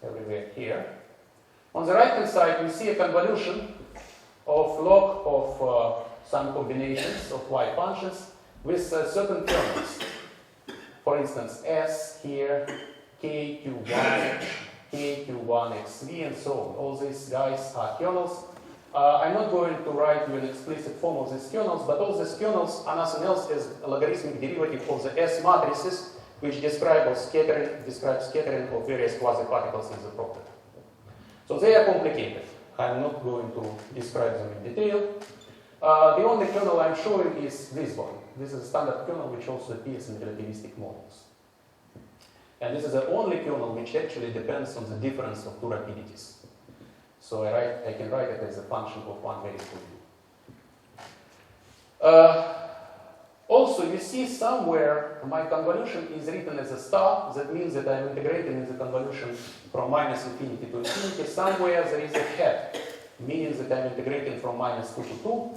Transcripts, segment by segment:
everywhere here. On the right hand side, we see a convolution of log of some combinations of y functions with certain kernels. For instance, S here, K, Q1, K, Q1, XV, and so on. All these guys are kernels. I'm not going to write you an explicit form of these kernels, but all these kernels are nothing else as a logarithmic derivative of the S matrices, which describe scattering of various quasi-particles in the property. So they are complicated. I'm not going to describe them in detail. The only kernel I'm showing is this one. This is a standard kernel which also appears in relativistic models. And this is the only kernel which actually depends on the difference of two rapidities. So I can write it as a function of one very good. Also, you see somewhere my convolution is written as a star. That means that I'm integrating in the convolution from minus infinity to infinity. Somewhere there is a hat, meaning that I'm integrating from minus 2 to 2.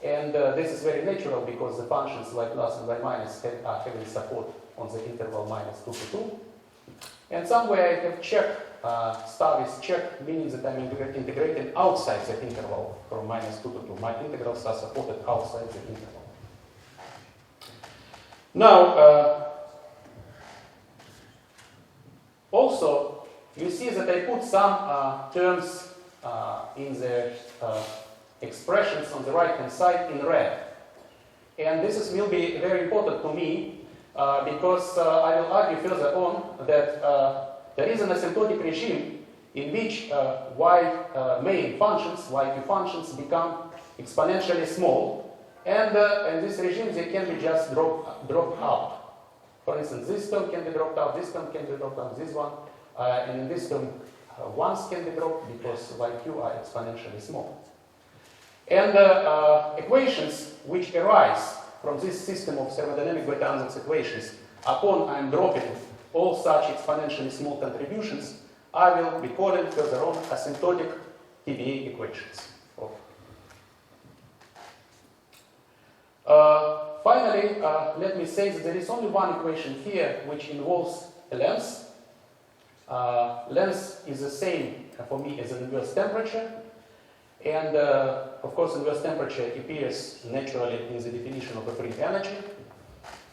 And this is very natural because the functions y plus and y minus are having support on the interval minus 2 to 2. And somewhere I have check, star is check, meaning that I'm integrating outside the interval from minus 2 to 2. My integrals are supported outside the interval. Now, also, you see that I put some terms in the expressions on the right-hand side in red. And this will be very important to me because I will argue further on that there is an asymptotic regime in which main functions, yq functions, become exponentially small. And in this regime, they can be just dropped out. For instance, this term can be dropped out, this term can be dropped out, this one. And in this term, ones can be dropped because yq are exponentially small. And equations which arise from this system of thermodynamic beta-ansatz equations, upon I'm dropping all such exponentially small contributions, I will be calling further on asymptotic TBA equations. Finally, let me say that there is only one equation here which involves a length. Length is the same for me as an inverse temperature. And of course, inverse temperature appears naturally in the definition of a free energy.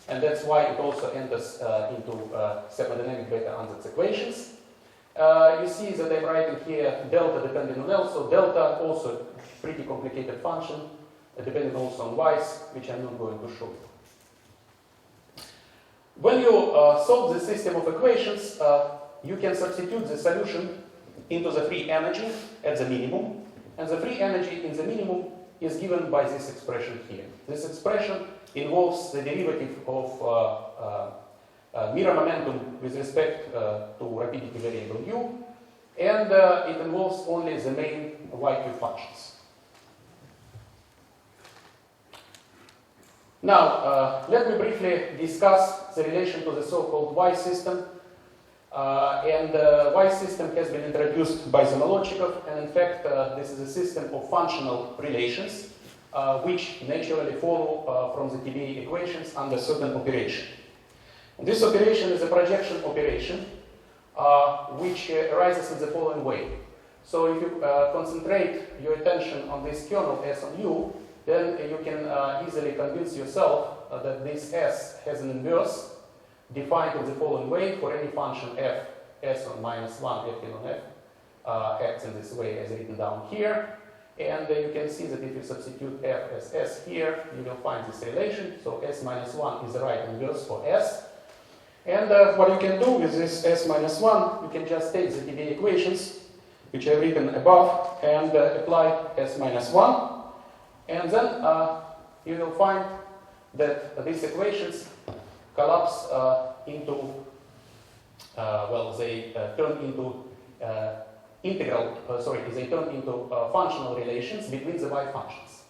And that's why it also enters into thermodynamic beta-ansatz equations. You see that I'm writing here delta depending on L. So delta also pretty complicated function, depending also on y's, which I'm not going to show you. When you solve the system of equations, you can substitute the solution into the free energy at the minimum. And the free energy in the minimum is given by this expression here. This expression involves the derivative of mirror momentum with respect to rapidity variable u, and it involves only the main yq functions. Now, let me briefly discuss the relation to the so-called Y system. Y system has been introduced by Zamolodchikov, and in fact, this is a system of functional relations which naturally follow from the TBA equations under certain operation. And this operation is a projection operation which arises in the following way. So if you concentrate your attention on this kernel S on U, then you can easily convince yourself that this S has an inverse defined in the following way for any function f, s on minus 1 epsilon f, acts in this way as written down here. And you can see that if you substitute f as s here, you will find this relation. So s minus 1 is the right inverse for s. And what you can do with this s minus 1, you can just take the TBA equations, which are written above, and apply s minus 1. And then you will find that these equations collapse into, they turn into they turn into functional relations between the y functions.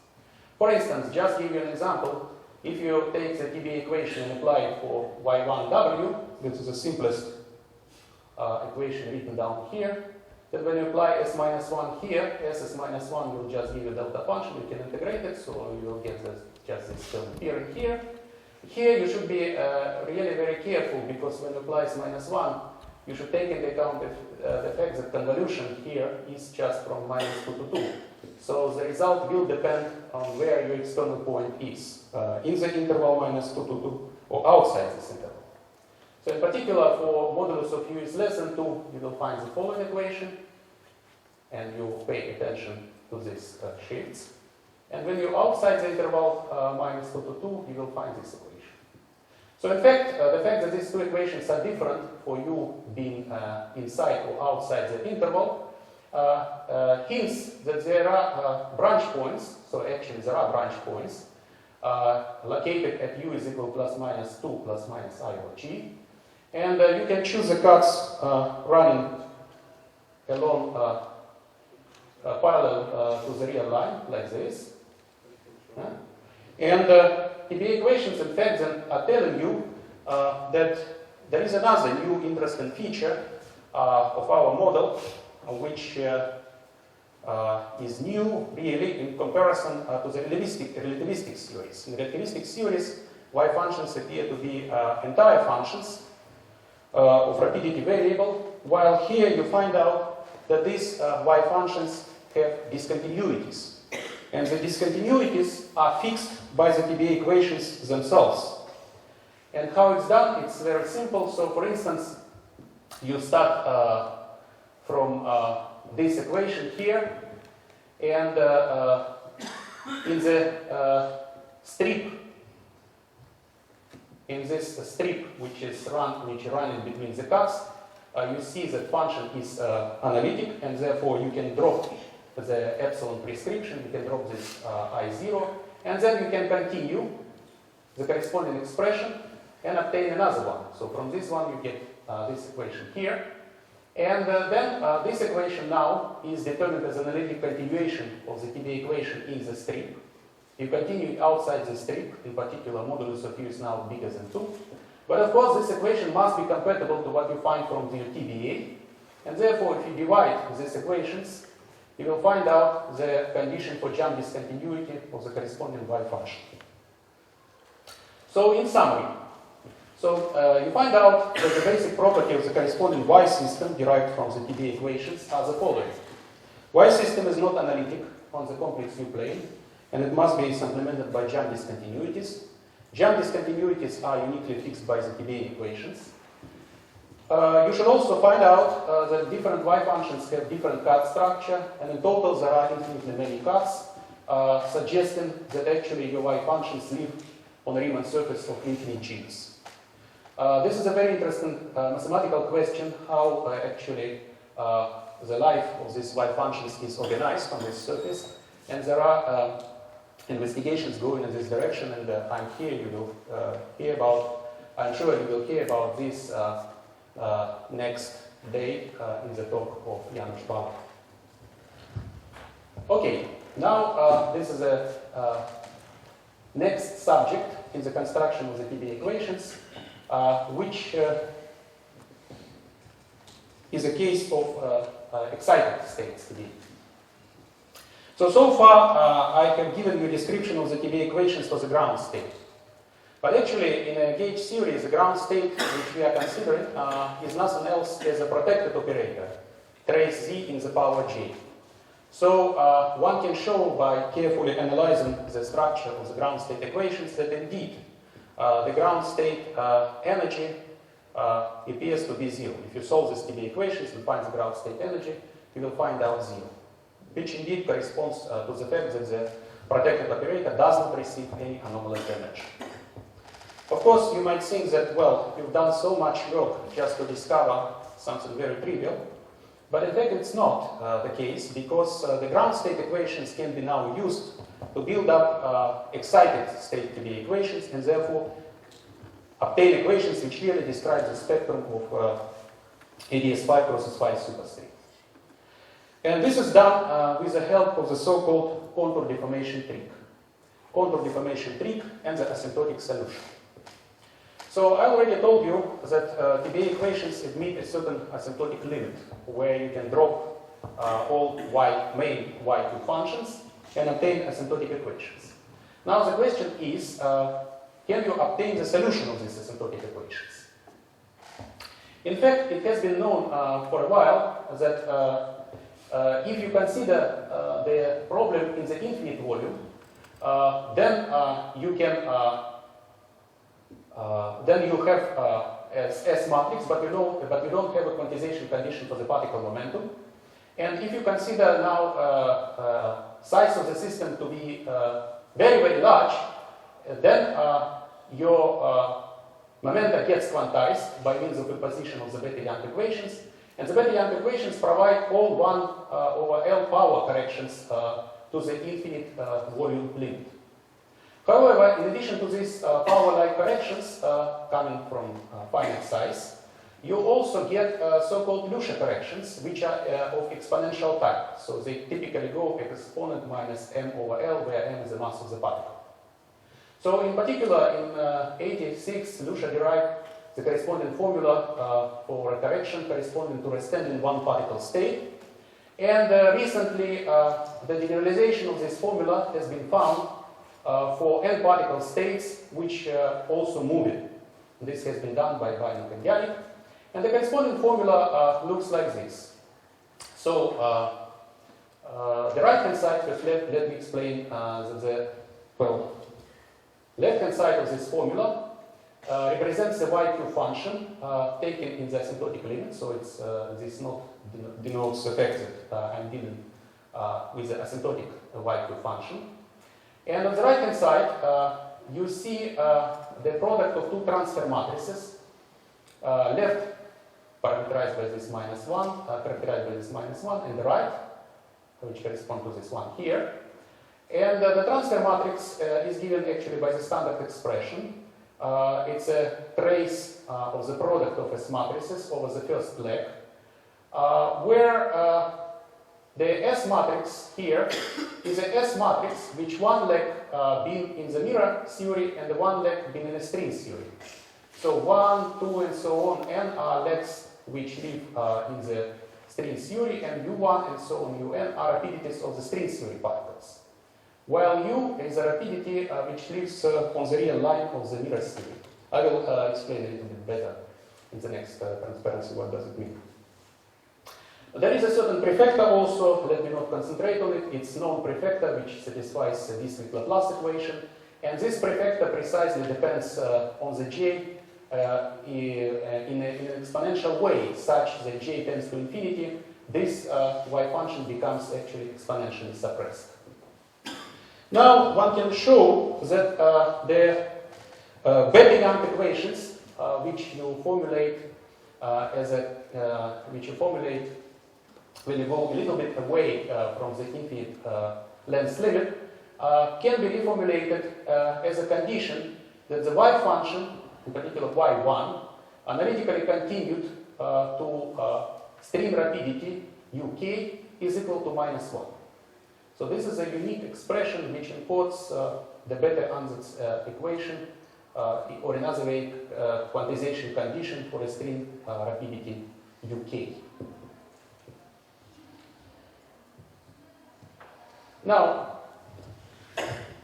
For instance, just give you an example, if you take the TBA equation and apply it for y1w, this is the simplest equation written down here, then when you apply s minus 1 here, s minus 1 will just give you a delta function, you can integrate it, so you will get just this term here and here. Here you should be really very careful, because when you apply s minus 1, you should take into account the fact that convolution here is just from -2 to 2. So the result will depend on where your external point is, in the interval -2 to 2 or outside this interval. So in particular, for modulus of u is less than 2, you will find the following equation, and you pay attention to these shifts. And when you're outside the interval -2 to 2, you will find this equation. So in fact, the fact that these two equations are different for you being inside or outside the interval hints that there are branch points. So actually there are branch points located at u is equal ±2 ± I over g. And you can choose the cuts running along parallel to the real line, like this. And TBA equations, in fact, then are telling you that there is another new interesting feature of our model, which is new, really, in comparison to the relativistic series. In relativistic series, y functions appear to be entire functions of rapidity variable, while here you find out that these y functions have discontinuities. And the discontinuities are fixed by the TBA equations themselves. And how it's done, it's very simple. So for instance, you start from this equation here, and in the strip, in this strip which is running between the cuts, you see that function is analytic, and therefore you can drop the epsilon prescription, you can drop this I0, and then you can continue the corresponding expression and obtain another one. So from this one you get this equation here. And then this equation now is determined as an analytic continuation of the TBA equation in the strip. You continue outside the strip, in particular modulus of u is now bigger than 2. But of course this equation must be compatible to what you find from the TBA. And therefore if you divide these equations, you will find out the condition for jump discontinuity of the corresponding y function. So in summary, you find out that the basic property of the corresponding y system derived from the TBA equations are the following. Y system is not analytic on the complex u plane, and it must be supplemented by jump discontinuities. Jump discontinuities are uniquely fixed by the TBA equations. You should also find out that different y functions have different cut structure, and in total there are infinitely many cuts, suggesting that actually your y functions live on a Riemann surface of infinite genus. This is a very interesting mathematical question, how actually the life of these y functions is organized on this surface, and there are investigations going in this direction, and I'm sure you will hear about this next day in the talk of Janusz Bauer. Okay, now this is a next subject in the construction of the TBA equations, which is a case of excited states TBA. So far I have given you a description of the TBA equations for the ground state. But actually, in a gauge series, the ground state which we are considering is nothing else as a protected operator, trace z in the power j. So one can show by carefully analyzing the structure of the ground state equations that indeed the ground state energy appears to be 0. If you solve these TBA equations and find the ground state energy, you will find out 0, which indeed corresponds to the fact that the protected operator does not receive any anomalous damage. Of course, you might think that, well, you've done so much work just to discover something very trivial, but in fact it's not the case, because the ground state equations can be now used to build up excited state TBA equations, and therefore obtain equations which clearly describe the spectrum of AdS phi crosses phi superstate. And this is done with the help of the so-called contour deformation trick. Contour deformation trick and the asymptotic solution. So I already told you that TBA equations admit a certain asymptotic limit, where you can drop all main y2 functions and obtain asymptotic equations. Now the question is, can you obtain the solution of these asymptotic equations? In fact, it has been known for a while that if you consider the problem in the infinite volume, then you can then you have S matrix, but you don't have a quantization condition for the particle momentum. And if you consider now size of the system to be very, very large, then your momenta gets quantized by means of imposition of the Bethe-Young equations. And the Bethe-Young equations provide all 1 over L power corrections to the infinite volume limit. However, in addition to these power-like corrections coming from finite size, you also get so-called Lucia corrections, which are of exponential type. So they typically go exponent minus m over L, where m is the mass of the particle. So in particular, in 86, Lucia derived the corresponding formula for a correction corresponding to a standing one-particle state. And recently, the generalization of this formula has been found for n-particle states, which also move it. This has been done by Vainuk and Yannick. And the corresponding formula looks like this. So the right-hand side, first let me explain that the left-hand side of this formula represents the YQ function taken in the asymptotic limit. So it's this not denotes the fact that I'm dealing with the asymptotic YQ function. And on the right-hand side, you see the product of two transfer matrices. Left parameterized by this minus 1, characterized by this minus 1, and the right, which correspond to this one here. And the transfer matrix is given actually by the standard expression. It's a trace of the product of S matrices over the first leg, where the S matrix here is a S matrix which one leg being in the mirror theory and the one leg being in a string theory. So 1, 2, and so on, n are legs which live in the string theory, and U1 and so on, Un are rapidities of the string theory particles. While U is a rapidity which lives on the real line of the mirror theory. I will explain a little bit better in the next transparency what does it mean. There is a certain prefactor also, let me not concentrate on it. It's known prefactor which satisfies the discrete Laplace equation. And this prefactor precisely depends on the J in an exponential way, such that J tends to infinity. This Y function becomes actually exponentially suppressed. Now one can show that the Bethe-Young equations, which you formulate will evolve a little bit away from the infinite length limit, can be reformulated as a condition that the Y function, in particular Y1, analytically continued to string rapidity UK is equal to minus 1. So this is a unique expression which encodes the Bethe-Ansatz equation, or another way, quantization condition for a string rapidity UK. Now,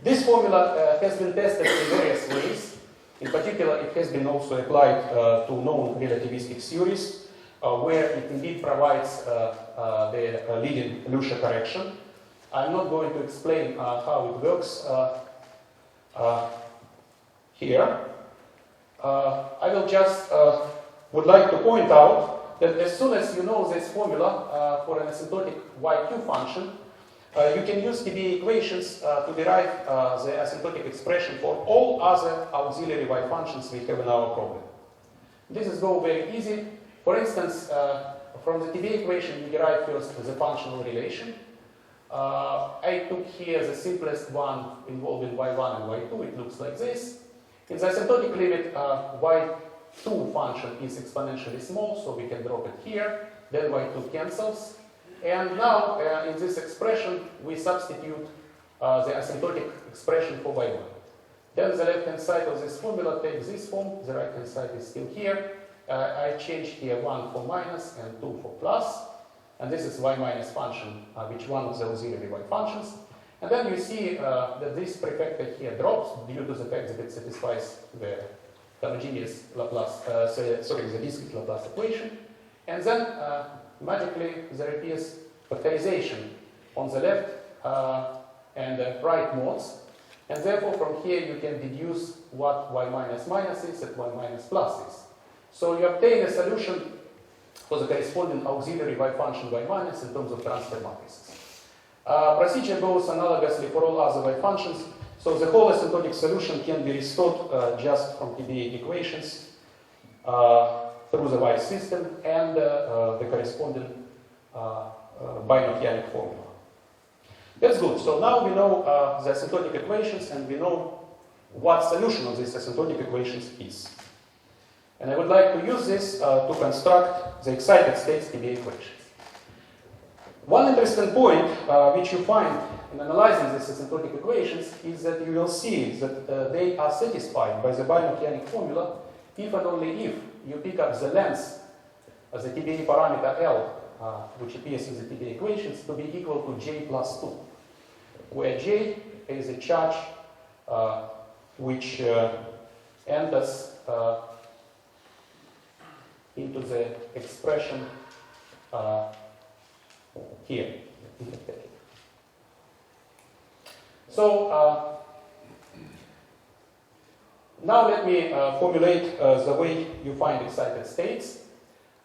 this formula has been tested in various ways. In particular, it has been also applied to known relativistic theories, where it indeed provides the leading Lucia correction. I'm not going to explain how it works here. I will just would like to point out that as soon as you know this formula for an asymptotic YQ function, you can use TBA equations to derive the asymptotic expression for all other auxiliary Y functions we have in our problem. This is very easy. For instance, from the TBA equation, you derive first the functional relation. I took here the simplest one involving Y1 and Y2. It looks like this. In the asymptotic limit, Y2 function is exponentially small, so we can drop it here. Then Y2 cancels. And now, in this expression, we substitute the asymptotic expression for Y1. Then the left-hand side of this formula takes this form. The right-hand side is still here. I changed here 1 for minus and 2 for plus. And this is Y minus function, which one of the auxiliary Y functions. And then you see that this prefactor here drops due to the fact that it satisfies the homogeneous Laplace, the discrete Laplace equation, and then magically there appears factorization on the left and right modes, and therefore from here you can deduce what y minus minus is and y minus plus is. So you obtain a solution for the corresponding auxiliary y function y minus in terms of transfer matrices. Procedure goes analogously for all other y functions, so the whole asymptotic solution can be restored just from TBA equations through the y system and the corresponding binomial formula. That's good. So now we know the asymptotic equations and we know what solution of these asymptotic equations is. And I would like to use this to construct the excited states TBA equations. One interesting point which you find in analyzing these asymptotic equations is that you will see that they are satisfied by the biomechanic formula if and only if you pick up the length of the TBA parameter L, which appears in the TBA equations, to be equal to j plus 2, where j is a charge which enters into the expression here. So now let me formulate the way you find excited states.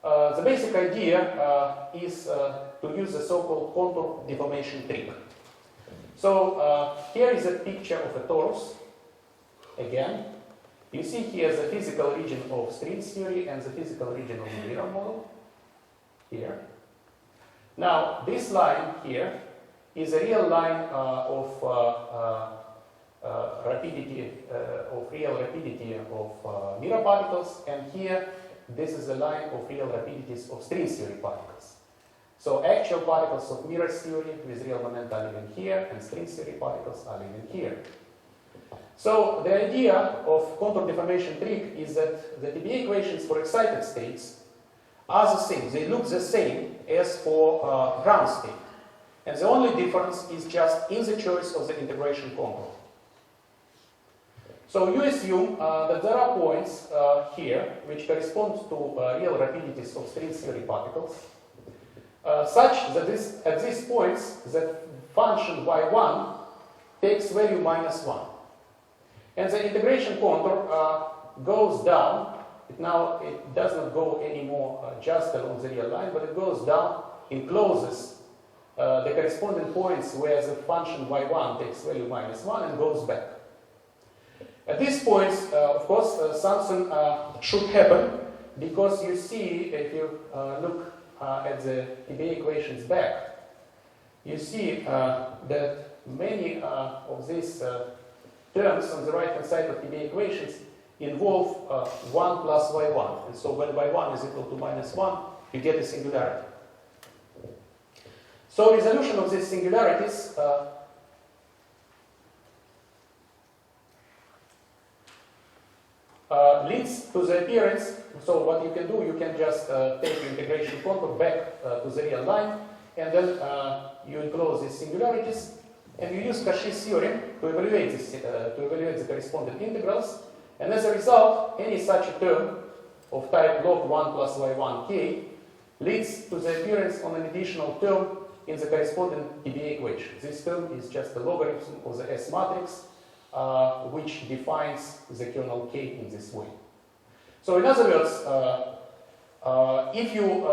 The basic idea is to use the so-called contour deformation trick. So here is a picture of a torus. Again, you see here the physical region of string theory and the physical region of the mirror model. Here. Now, this line here is a real line of rapidity, of real rapidity of mirror particles, and here this is the line of real rapidities of string theory particles. So actual particles of mirror theory with real momenta are living here, and string theory particles are living here. So the idea of contour deformation trick is that the TBA equations for excited states are the same. They look the same as for ground state. And the only difference is just in the choice of the integration contour. So you assume that there are points here which correspond to real rapidities of string theory particles, such that at these points the function y1 takes value minus 1. And the integration contour goes down. Now it does not go anymore just along the real line, but it goes down, encloses the corresponding points where the function y1 takes value minus 1 and goes back. At these points, of course, something should happen, because you see, if you look at the TBA equations back, you see that many of these terms on the right-hand side of TBA equations involve 1 plus y1. And so when y1 is equal to minus 1, you get a singularity. So resolution of these singularities leads to the appearance. So what you can do, you can just take the integration contour back to the real line, and then you enclose these singularities, and you use Cauchy's theorem to evaluate the corresponding integrals. And as a result, any such a term of type log 1 plus y1 k leads to the appearance on an additional term in the corresponding TBA equation. This term is just a logarithm of the S matrix, which defines the kernel k in this way. So in other words, if you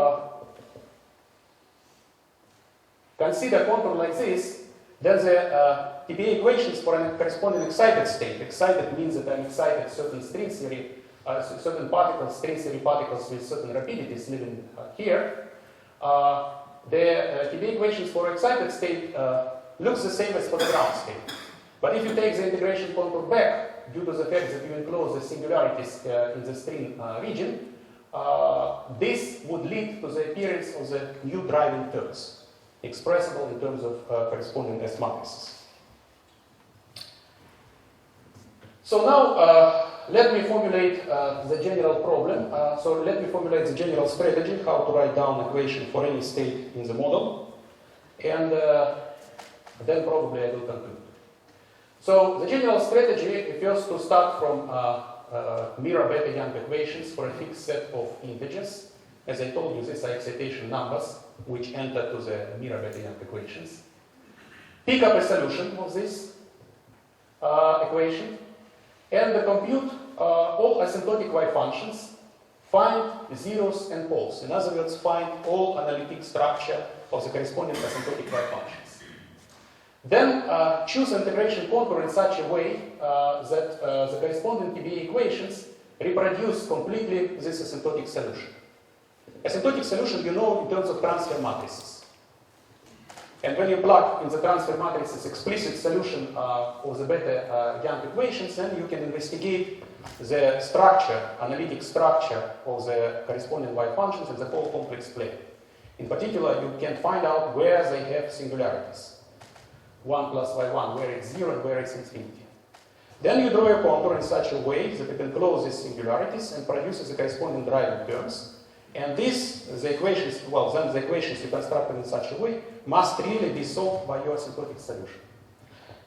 consider contour like this, then the TBA equations for a corresponding excited state. Excited means that I'm excited certain string theory, certain particles, string theory particles with certain rapidities living here. The TBA equations for excited state looks the same as for the ground state. But if you take the integration contour back, due to the fact that you enclose the singularities in the string region, this would lead to the appearance of the new driving terms, expressible in terms of corresponding S matrices. So now let me formulate the general problem. So let me formulate the general strategy, how to write down equation for any state in the model, and then probably I will conclude. So the general strategy is first to start from mirror beta-Young equations for a fixed set of integers. As I told you, these are excitation numbers which enter to the mirror beta-Young equations. Pick up a solution of this equation and compute all asymptotic y functions, find zeros and poles. In other words, find all analytic structure of the corresponding asymptotic y functions. Then choose integration contour in such a way that the corresponding TBA equations reproduce completely this asymptotic solution. Asymptotic solution you know in terms of transfer matrices. And when you plug in the transfer matrices explicit solution of the beta-Young equations, then you can investigate the structure, analytic structure of the corresponding y functions in the whole complex plane. In particular, you can find out where they have singularities. 1 plus y1, where it's 0 and where it's infinity. Then you draw a contour in such a way that it encloses singularities and produces the corresponding driving terms. And this, the equations, well, then the equations you constructed in such a way must really be solved by your asymptotic solution.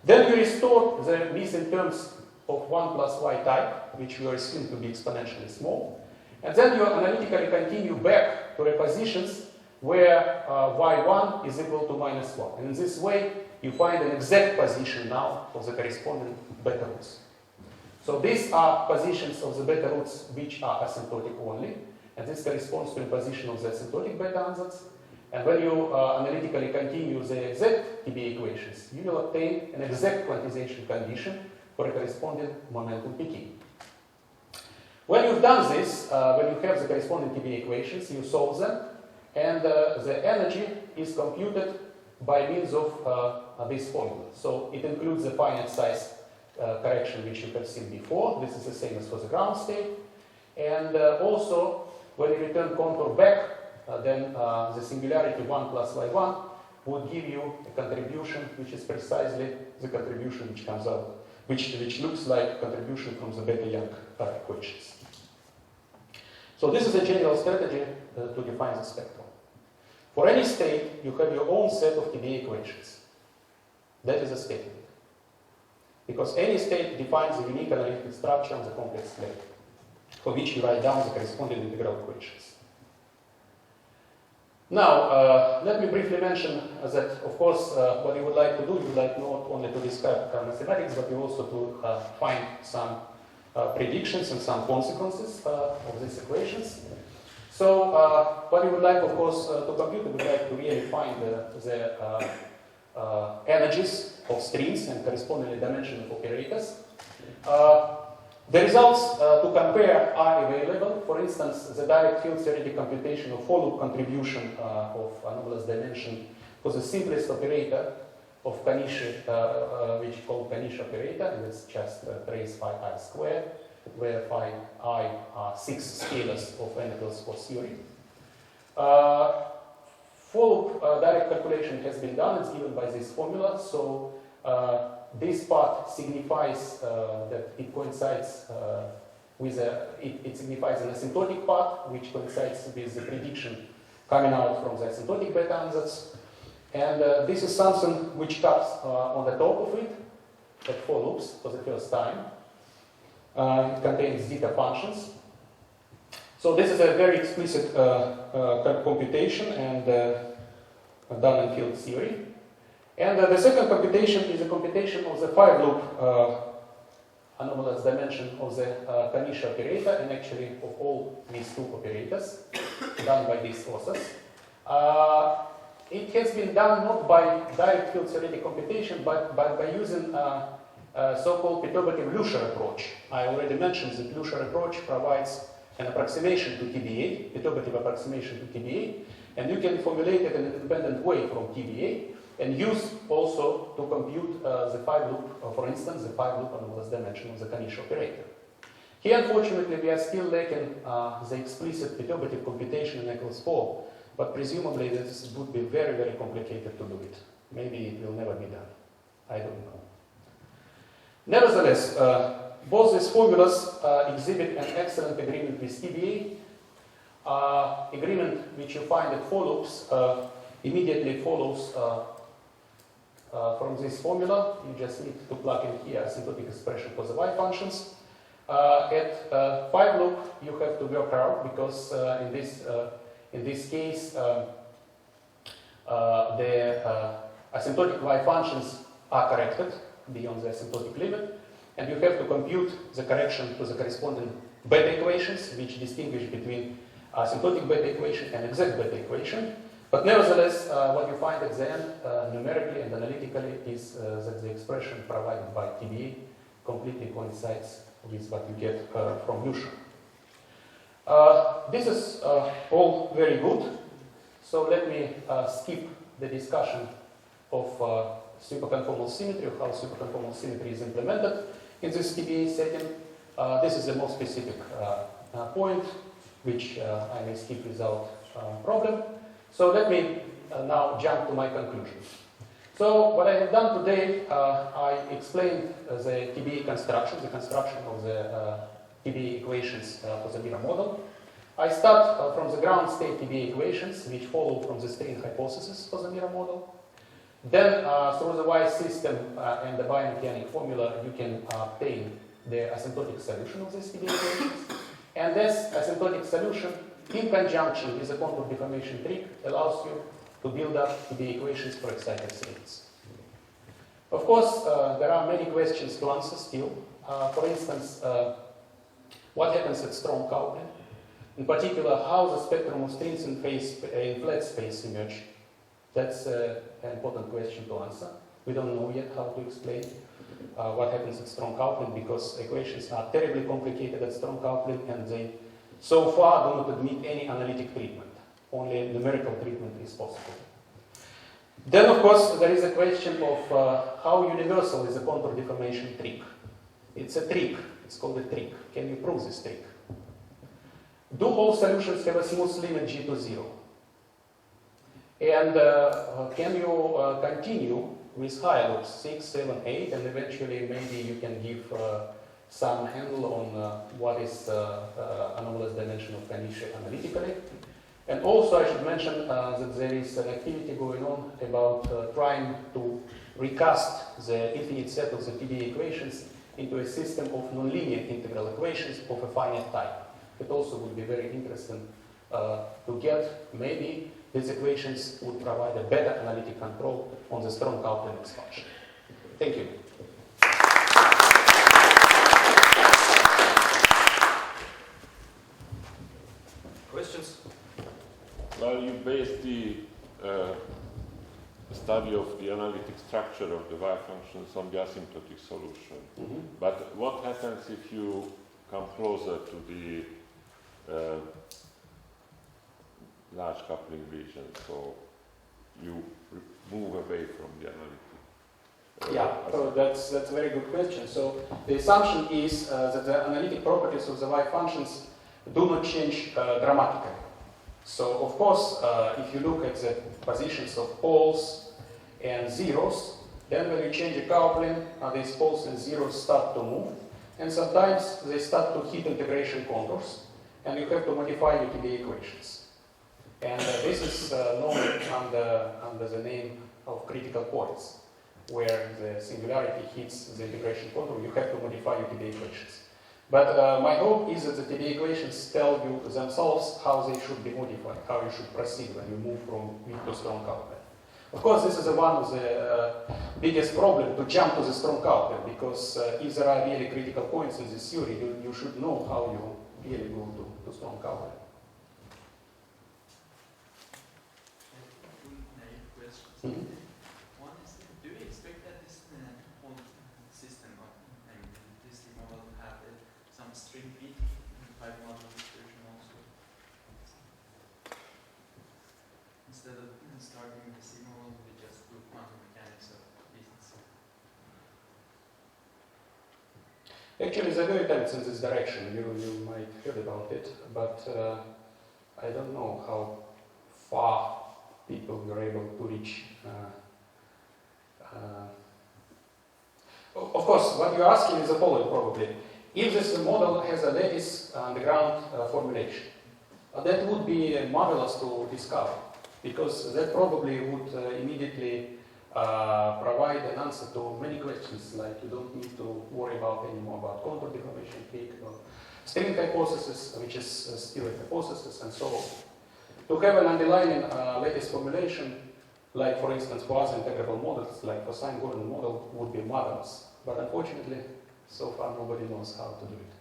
Then you restore the missing terms of 1 plus y type, which you assume to be exponentially small. And then you analytically continue back to the positions where y1 is equal to minus 1. And in this way, you find an exact position now of the corresponding beta roots. So these are positions of the beta roots which are asymptotic only. And this corresponds to the position of the asymptotic beta ansatz. And when you analytically continue the exact TBA equations, you will obtain an exact quantization condition for a corresponding momentum Pt. When you've done this, when you have the corresponding TBA equations, you solve them, and the energy is computed by means of this formula. So it includes the finite size correction which you have seen before. This is the same as for the ground state. And also, when you return contour back, then the singularity 1 plus y1 would give you a contribution which is precisely the contribution which comes out, which looks like contribution from the beta-Young equations. So this is a general strategy to define the spectrum. For any state, you have your own set of TBA equations. That is a statement. Because any state defines a unique analytic structure on the complex plane, for which you write down the corresponding integral equations. Now, let me briefly mention that, of course, what you would like to do, you would like not only to describe mathematics, but you also to find some predictions and some consequences of these equations. So, what you would like, of course, to compute, you would like to really find the energies of strings and correspondingly dimension of operators. The results to compare are available. For instance, the direct field theoretic computation of for-loop contribution of anomalous dimension for the simplest operator of Kanish, which is called Kanish operator, and it's just trace phi I squared, where phi I are 6 scalars of n equals 4 theory. For-loop direct calculation has been done. It's given by this formula. So this part signifies that it coincides with it signifies an asymptotic part, which coincides with the prediction coming out from the asymptotic beta ansatz. And this is something which comes on the top of it at for loops for the first time. It contains zeta functions. So this is a very explicit computation and done in field theory. And the second computation is a computation of the 5-loop anomalous dimension of the Kanish operator, and actually of all these two operators, done by these authors. It has been done not by direct field theoretic computation, but by using so-called perturbative Lusher approach. I already mentioned that Lusher approach provides an approximation to TBA, perturbative approximation to TBA, and you can formulate it in an independent way from TBA, and use also to compute the 5-loop, for instance, the 5-loop anomalous dimension of the Kanish operator. Here, unfortunately, we are still lacking the explicit perturbative computation in equals 4, but presumably this would be very, very complicated to do it. Maybe it will never be done. I don't know. Nevertheless, both these formulas exhibit an excellent agreement with TBA, agreement which you find at for loops immediately follows from this formula. You just need to plug in here asymptotic expression for the y functions. At 5 loop, you have to work out because in this case, the asymptotic y functions are corrected beyond the asymptotic limit, and you have to compute the correction to the corresponding beta equations, which distinguish between asymptotic beta equation and exact beta equation. But nevertheless, what you find at the end, numerically and analytically, is that the expression provided by TBA completely coincides with what you get from Lucia. This is all very good. So let me skip the discussion of superconformal symmetry, of how superconformal symmetry is implemented in this TBA setting. This is the most specific point, which I may skip without problem. So let me now jump to my conclusion. So what I have done today, I explained the TBA construction, the construction of the TBA equations for the mirror model. I start from the ground state TBA equations, which follow from the string hypothesis for the mirror model. Then, through the Y system and the biomechanic formula, you can obtain the asymptotic solution of these TBA equations. And this asymptotic solution, in conjunction with the contour deformation trick, allows you to build up TBA equations for excited strings. Of course, there are many questions to answer still. For instance, what happens at strong coupling? In particular, how the spectrum of strings in flat space emerge. That's an important question to answer. We don't know yet how to explain what happens at strong coupling, because equations are terribly complicated at strong coupling, and they so far do not admit any analytic treatment. Only numerical treatment is possible. Then, of course, there is a question of how universal is the contour deformation trick. It's a trick. It's called a trick. Can you prove this trick? Do all solutions have a smooth limit G to 0? And can you continue with higher loops, 6, 7, 8, and eventually maybe you can give some handle on what is anomalous dimension of Caniche analytically. And also I should mention that there is an activity going on about trying to recast the infinite set of the TBA equations into a system of nonlinear integral equations of a finite type. It also would be very interesting to get. Maybe these equations would provide a better analytic control on the strong coupling expansion. Thank you. Questions? Well, you based the study of the analytic structure of the Y functions on the asymptotic solution. Mm-hmm. But what happens if you come closer to the large coupling region, so you move away from the analytic? Yeah, so that's a very good question. So the assumption is that the analytic properties of the Y functions do not change dramatically. So of course, if you look at the positions of poles and zeros, then when you change the coupling, these poles and zeros start to move, and sometimes they start to hit integration contours, and you have to modify your TBA equations. And this is known under the name of critical points, where the singularity hits the integration contour. You have to modify your TBA equations. But my hope is that the TBA equations tell you themselves how they should be modified, how you should proceed when you move from weak to strong coupling. Of course, this is one of the biggest problems, to jump to the strong coupling, because if there are really critical points in this theory, you should know how you really go to strong coupling. Mm-hmm. One is, do you expect that this whole system, this model, have some string fit type model distribution also? Instead of starting with the C model, we just do quantum mechanics of pieces. Actually, there are attempts in this direction. You might heard about it, but I don't know how far people were able to reach. Of course, what you're asking is the following probably. If this model has a lattice underground formulation, that would be marvelous to discover, because that probably would immediately provide an answer to many questions, like you don't need to worry about anymore about contour deformation peak, or string hypothesis, which is still a hypothesis, and so on. To have an underlying lattice formulation, like for instance quasi-integrable models, like cosine-Gordon model, would be marvelous. But unfortunately, so far nobody knows how to do it.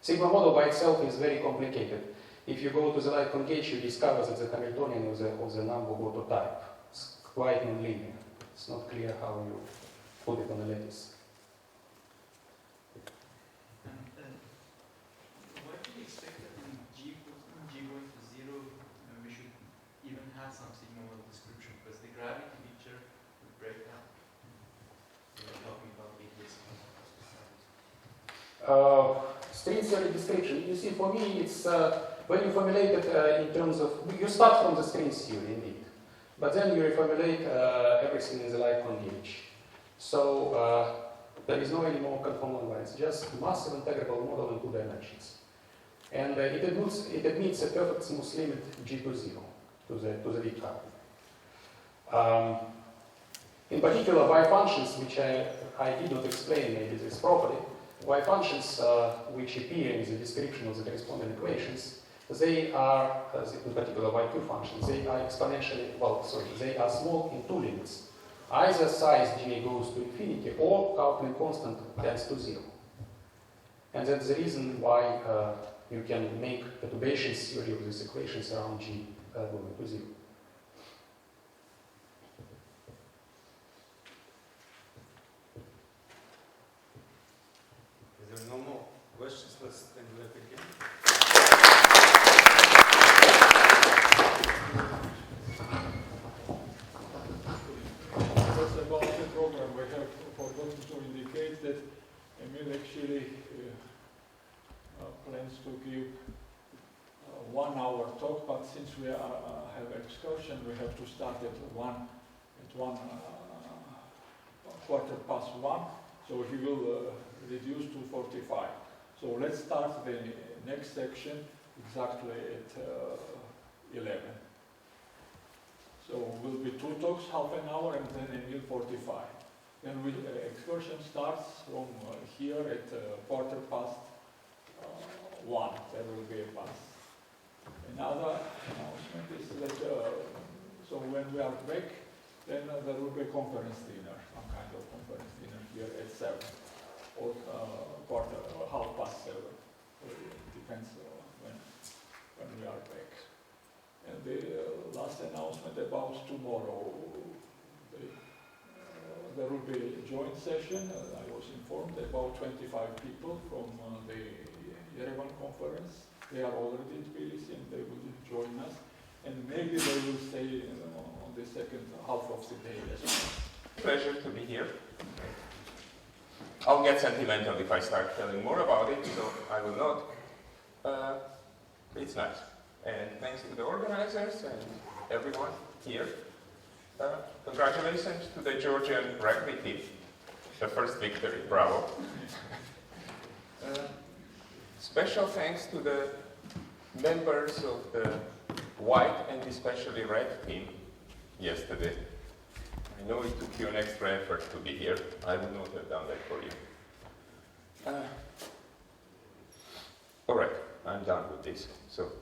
Sigma model by itself is very complicated. If you go to the light congauge, you discover that the Hamiltonian of the number go to type. It's quite nonlinear. It's not clear how you put it on a lattice. Why do you expect that in G going to 0, we should even have some sigma model description? Because the gravity picture would break down. We're talking about AdS. String theory description. You see, for me, it's when you formulate it in terms of, you start from the string theory indeed, but then you reformulate everything in the light congauge. So there is no any more conformal invariance, just massive integrable model in 2 dimensions. And it admits a perfect smooth limit G to 0 to the big carbon. In particular, Y functions, which I did not explain maybe this properly, Y functions which appear in the description of the corresponding equations, they are, in particular Y2 functions, they are exponentially, they are small in 2 limits. Either size J goes to infinity or coupling constant tends to 0. And that's the reason why you can make perturbation theory of these equations around G going to 0. If there are no more questions, let's then let it begin. Just about the program, we have forgotten to indicate that Emil actually plans to give 1 hour talk, but since we have excursion, we have to start at 1 quarter past 1, so he will reduce to 45. So let's start the next section exactly at 11. So will be 2 talks, half an hour, and then Emil 45. Then excursion starts from here at quarter past 1. There will be a pass. Another announcement is that so when we are back, then there will be a conference dinner, some kind of conference dinner here at 7 or half past 7. It depends when we are back. And the last announcement about tomorrow, there will be a joint session. I was informed about 25 people from the Yerevan conference. They are already in Tbilisi and they will join us. And maybe they will stay on the second half of the day as well. Pleasure to be here. I'll get sentimental if I start telling more about it, so I will not. It's nice. And thanks to the organizers and everyone here. Congratulations to the Georgian rugby team. The first victory, bravo. Special thanks to the members of the white and especially red team yesterday. I know it took you an extra effort to be here. I would not have done that for you. All right, I'm done with this. So,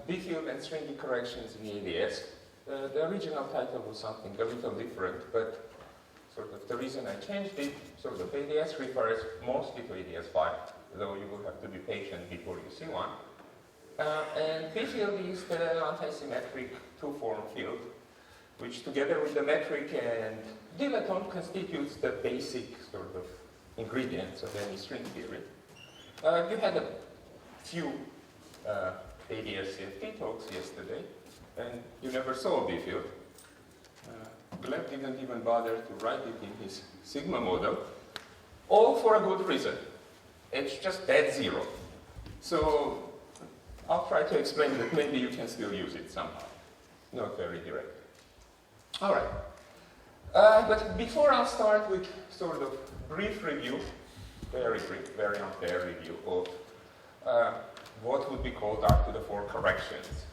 B-field and stringy corrections in AdS. The original title was something a little different, but sort of the reason I changed it, sort of AdS refers mostly to AdS5, though you will have to be patient before you see one. And B-field is the anti-symmetric two-form field, which together with the metric and dilaton constitutes the basic sort of ingredients of any string theory. You had a few AdS SPhT talks yesterday, and you never saw B-field. Gleb didn't even bother to write it in his sigma model, all for a good reason. It's just dead zero. So I'll try to explain that maybe you can still use it somehow. Not very directly. All right. But before I'll start with sort of brief review, very brief, very unfair review of what would be called R to the 4 corrections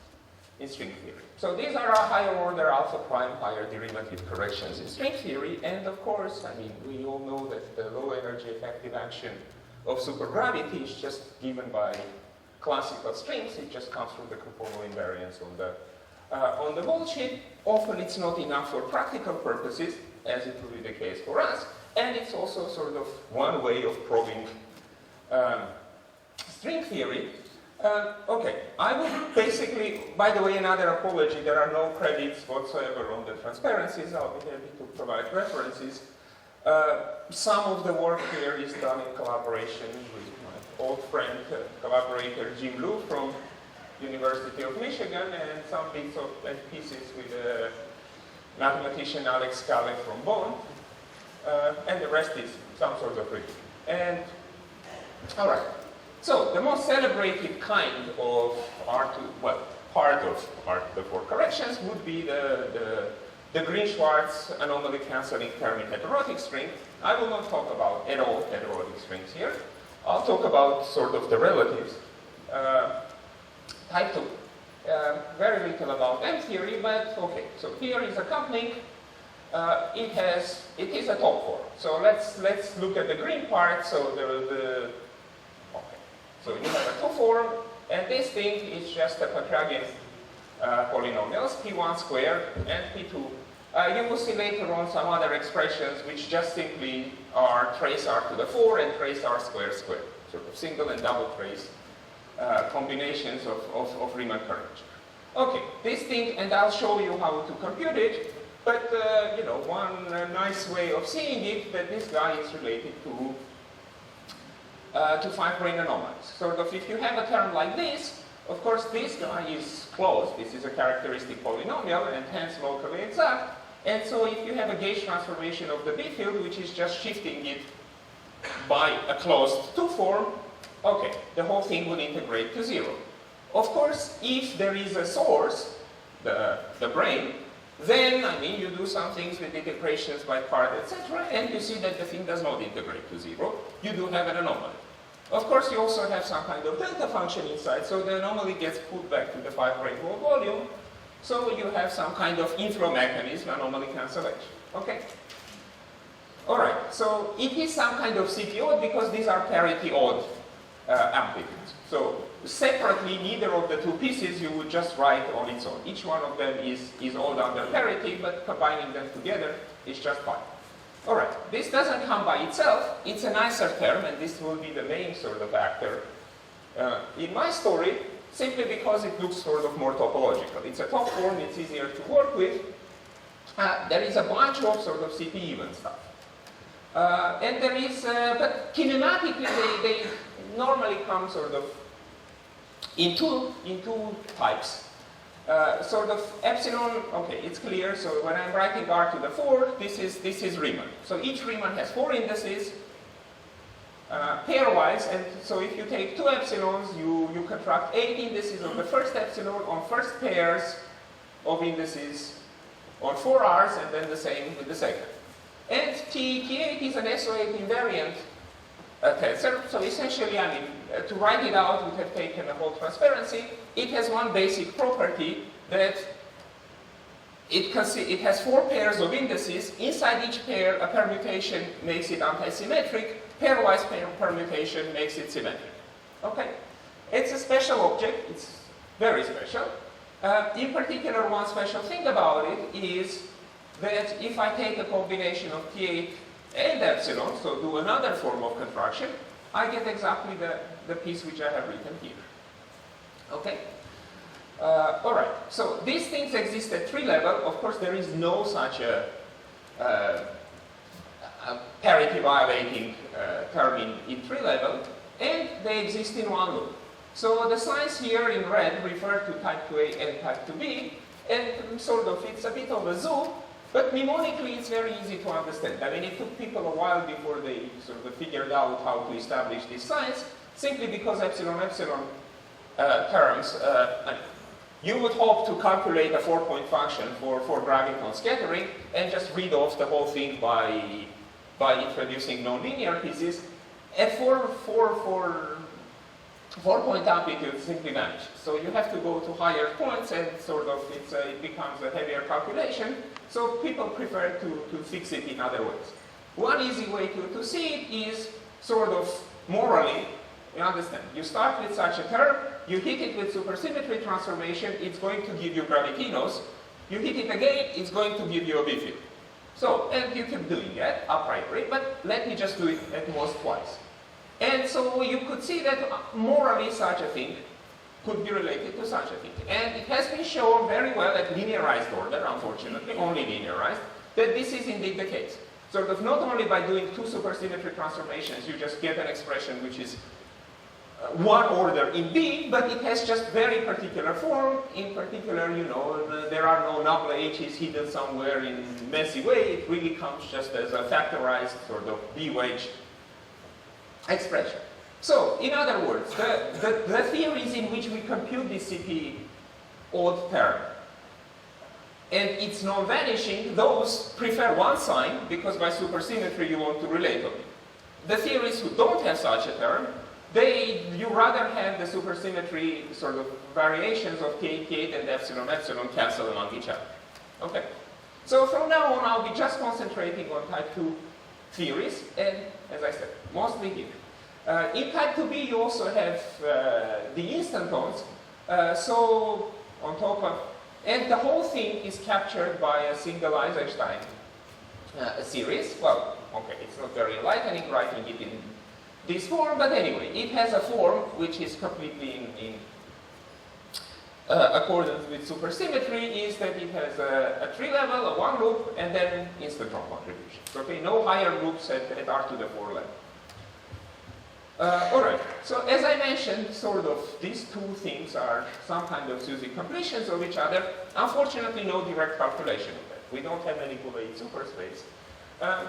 in string theory. So these are our higher order alpha prime higher derivative corrections in string theory, and of course, I mean, we all know that the low energy effective action of supergravity is just given by classical strings. It just comes from the Copono invariance on the wall sheet. Often it's not enough for practical purposes, as it will be the case for us, and it's also sort of one way of proving string theory. Okay, I would basically, by the way, another apology, there are no credits whatsoever on the transparencies. I'll be happy to provide references. Some of the work here is done in collaboration with my old friend, collaborator Jim Liu from University of Michigan, and some bits of pieces with mathematician Alex Saclay from Bonn, and the rest is some sort of review. And, all right. So, the most celebrated kind of R2, well, part of the four corrections would be the Green-Schwarz anomaly cancelling term in heterotic string. I will not talk about at all heterotic strings here. I'll talk about sort of the relatives. Type 2. Very little about M theory, but okay. So here is a coupling. It is a top form. So let's look at the green part. So so you have a two form, and this thing is just a Petrarchian polynomials, P1 squared and P2. You will see later on some other expressions which just simply are trace R to the 4 and trace R squared squared, sort of single and double trace combinations of Riemann curvature. Okay, this thing, and I'll show you how to compute it, but you know, one nice way of seeing it, that this guy is related to 5-brane anomalies. Sort of, if you have a term like this, of course this guy is closed. This is a characteristic polynomial and hence locally exact. And so if you have a gauge transformation of the B field, which is just shifting it by a closed 2 form, okay, the whole thing will integrate to 0. Of course, if there is a source, the brane, then, I mean, you do some things with integrations by part, etc., and you see that the thing does not integrate to 0. You do have an anomaly. Of course, you also have some kind of delta function inside, so the anomaly gets put back to the 5-brane whole volume, so you have some kind of inflow mechanism, anomaly cancellation. Okay? Alright, so it is some kind of CT-odd because these are parity-odd amplitudes. So separately, neither of the two pieces you would just write on its own. Each one of them is odd under parity, but combining them together is just fine. Alright, this doesn't come by itself. It's a nicer term, and this will be the main sort of actor in my story, simply because it looks sort of more topological. It's a top form, it's easier to work with. There is a bunch of sort of CP even stuff. And there is, but kinematically they normally come sort of in two types. Sort of epsilon, okay, it's clear. So when I'm writing R to the 4, this is Riemann. So each Riemann has 4 indices, pairwise, and so if you take 2 epsilons, you contract 8 indices of the first epsilon on first pairs of indices on 4 R's, and then the same with the second. And T8 is an SO8 invariant tensor, so essentially, I mean, to write it out would have taken a whole transparency. It has one basic property that it has 4 pairs of indices. Inside each pair, a permutation makes it antisymmetric. Pairwise permutation makes it symmetric. Okay? It's a special object. It's very special. In particular, one special thing about it is that if I take a combination of T8 and epsilon, so do another form of contraction, I get exactly the piece which I have written here. Okay? Alright, so these things exist at 3 level. Of course, there is no such a parity violating term in 3 level, and they exist in 1 loop. So the signs here in red refer to type 2A and type 2B, and sort of it's a bit of a zoo, but mnemonically it's very easy to understand. I mean, it took people a while before they sort of figured out how to establish these signs, simply because epsilon-epsilon terms, you would hope to calculate a 4-point function for graviton scattering and just read off the whole thing by introducing nonlinear pieces. And for 4-point amplitude simply vanish. So you have to go to higher points and sort of it becomes a heavier calculation. So people prefer to fix it in other ways. One easy way to see it is sort of morally. You understand? You start with such a term, you hit it with supersymmetry transformation, it's going to give you gravitinos. You hit it again, it's going to give you a B-field. So, and you keep doing that a priori, but let me just do it at most twice. And so you could see that morally such a thing could be related to such a thing. And it has been shown very well at linearized order, unfortunately, only linearized, that this is indeed the case. Sort of not only by doing two supersymmetry transformations, you just get an expression which is one order in B, but it has just very particular form. In particular, you know, there are no null H's hidden somewhere in messy way. It really comes just as a factorized sort of B wedge expression. So, in other words, the theories in which we compute this CP odd term and its non-vanishing, those prefer one sign because by supersymmetry you want to relate on it. The theories who don't have such a term, you rather have the supersymmetry sort of variations of K8 and epsilon cancel among each other. Okay? So from now on, I'll be just concentrating on type 2 theories, and as I said, mostly here. In type 2b, you also have the instantons, so on top of, and the whole thing is captured by a single Eisenstein series. Well, okay, it's not very enlightening writing it in this form, but anyway, it has a form which is completely in accordance with supersymmetry, is that it has a tree level, a one loop, and then instantron contributions. Okay, no higher loops at R to the 4 level. Alright, so as I mentioned, sort of these two things are some kind of SUSY completions of each other. Unfortunately, no direct calculation of that. We don't have any Boole superspace.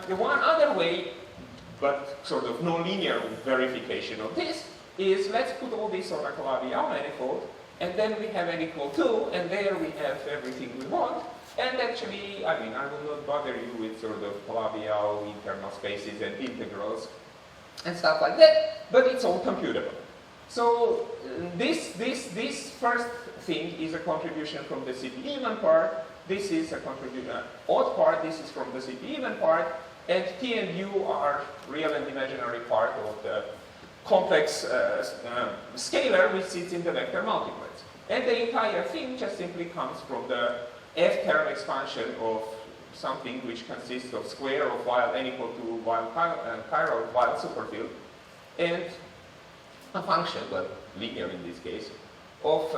The one other way, but sort of non-linear verification of this, is let's put all this on a Calabi-Yau manifold, and then we have n equal 2, and there we have everything we want. And actually, I mean, I will not bother you with sort of Calabi-Yau internal spaces and integrals and stuff like that, but it's all computable. So this first thing is a contribution from the CP even part. This is a contribution odd part. This is from the CP even part, and T and U are real and imaginary part of the complex scalar which sits in the vector multiplets. And the entire thing just simply comes from the F-term expansion of something which consists of square of while n equal to while chiral while superfield, and a function, but linear in this case, of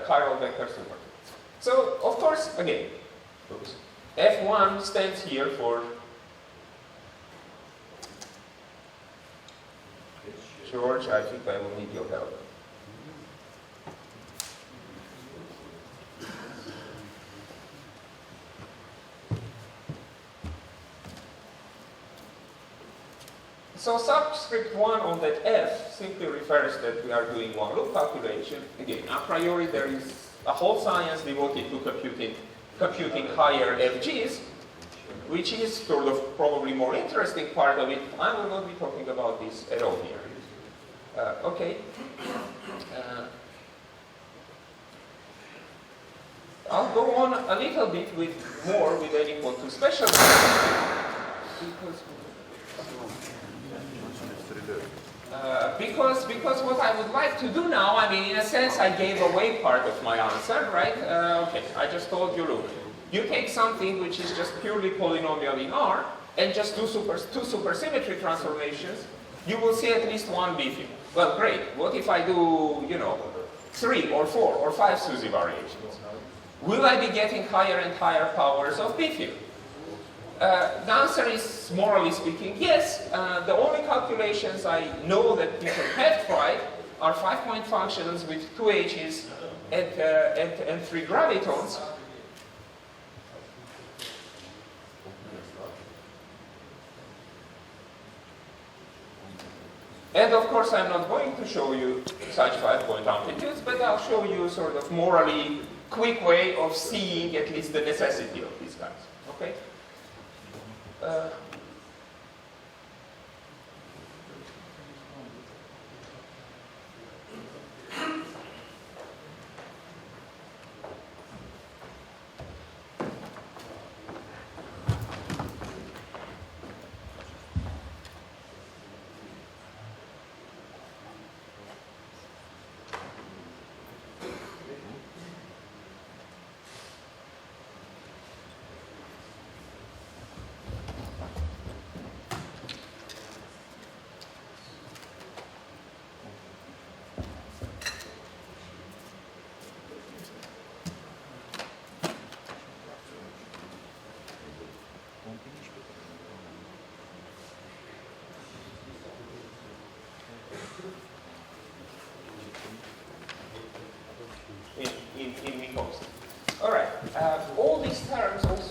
chiral vector superfield. So, of course, again, F1 stands here for George, I think I will need your help. So subscript 1 on that F simply refers that we are doing one loop calculation. Again, a priori there is a whole science devoted to computing higher FGs, which is sort of probably more interesting part of it. I will not be talking about this at all here. Okay. I'll go on a little bit with more with n equal to special because what I would like to do now, I mean, in a sense, I gave away part of my answer, right? Okay, I just told you, look, you take something which is just purely polynomial in R, and just do two supersymmetry transformations, you will see at least one B-field. Well, great. What if I do, you know, 3 or 4 or 5 SUSY variations? Will I be getting higher and higher powers of B-field? The answer is, morally speaking, yes. The only calculations I know that people have tried are 5-point functions with 2 H's and 3 gravitons. And of course, I'm not going to show you such 5-point amplitudes, but I'll show you sort of morally quick way of seeing at least the necessity of these guys. Okay?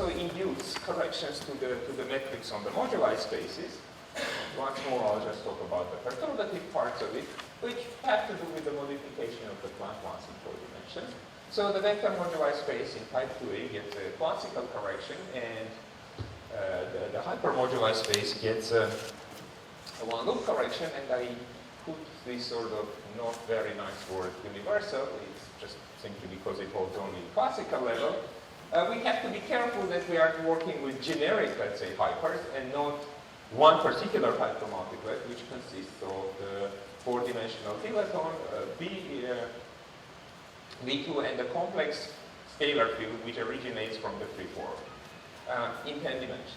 also induce corrections to the metrics on the moduli spaces. Once more, I'll just talk about the perturbative parts of it, which have to do with the modification of the class ones in 4 dimensions. So the vector moduli space in type 2a gets a classical correction, and the hypermoduli space gets a one-loop correction, and I put this sort of not very nice word universal. It's just simply because it holds only classical level. We have to be careful that we are working with generic, let's say, hypers, and not one particular hypermultiplet, which consists of the 4-dimensional kiloton, V2, and the complex scalar field, which originates from the free form in 10 dimensions.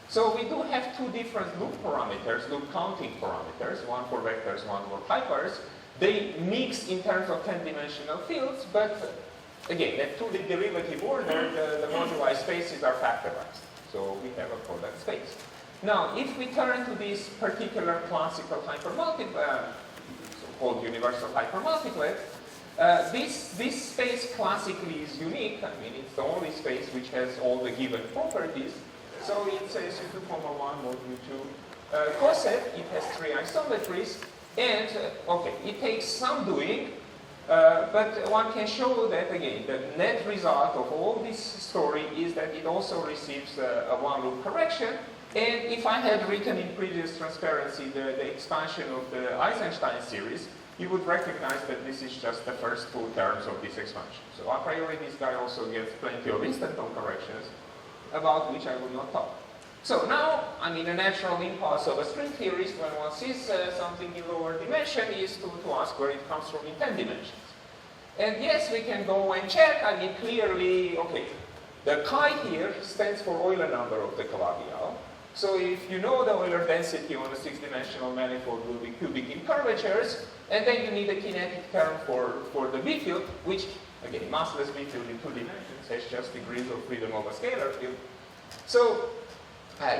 So we do have 2 different loop parameters, loop counting parameters, one for vectors, one for hypers. They mix in terms of 10-dimensional fields, but again, at 2D derivative order, the moduli spaces are factorized. So we have a product space. Now, if we turn to this particular classical hypermultiplet, so-called universal hypermultiplet, this space classically is unique. I mean, it's the only space which has all the given properties. So it says U2, 1 mod U2 coset. It has 3 isometries, and okay, it takes some doing, but one can show that again, the net result of all this story is that it also receives a one-loop correction. And if I had written in previous transparency the expansion of the Eisenstein series, you would recognize that this is just the first 2 terms of this expansion. So a priori, this guy also gets plenty of instanton corrections, about which I will not talk. So now, I mean, a natural impulse of a string theorist when one sees something in lower dimension is to ask where it comes from in 10 dimensions. And yes, we can go and check. I mean, clearly, okay, the chi here stands for Euler number of the Calabi-Yau. So if you know the Euler density on a 6-dimensional manifold will be cubic in curvatures, and then you need a kinetic term for the B field, which, again, massless B field in 2 dimensions has just degrees of freedom of a scalar field. So,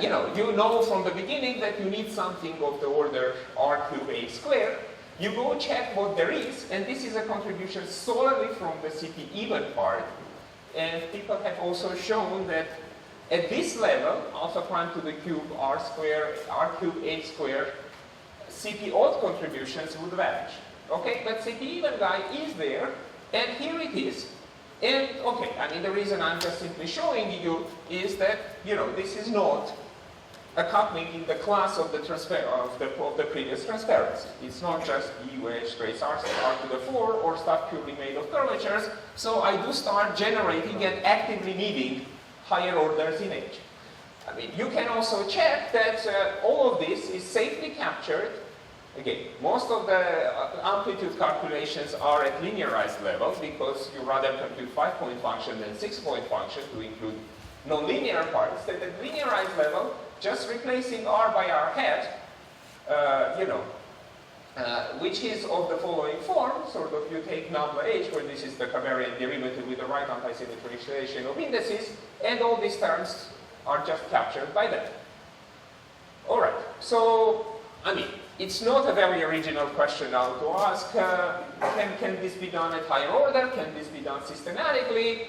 you know from the beginning that you need something of the order R cube A squared. You go check what there is, and this is a contribution solely from the CP even part. And people have also shown that at this level, alpha prime to the cube R cube A squared, CP odd contributions would vanish. Okay, but CP even guy is there, and here it is. And okay, I mean the reason I'm just simply showing you is that this is not a coupling in the class of the previous transparency. It's not just E wedge trace R to the 4 or stuff purely made of curvatures. So I do start generating and actively needing higher orders in H. I mean, you can also check that all of this is safely captured. Again, most of the amplitude calculations are at linearized level because you rather compute 5-point function than 6-point function to include nonlinear parts. That at linearized level, just replacing R by R hat, which is of the following form, sort of you take nabla H, where this is the covariant derivative with the right antisymmetrization of indices, and all these terms are just captured by that. All right, so, I mean, it's not a very original question now to ask, can this be done at higher order? Can this be done systematically?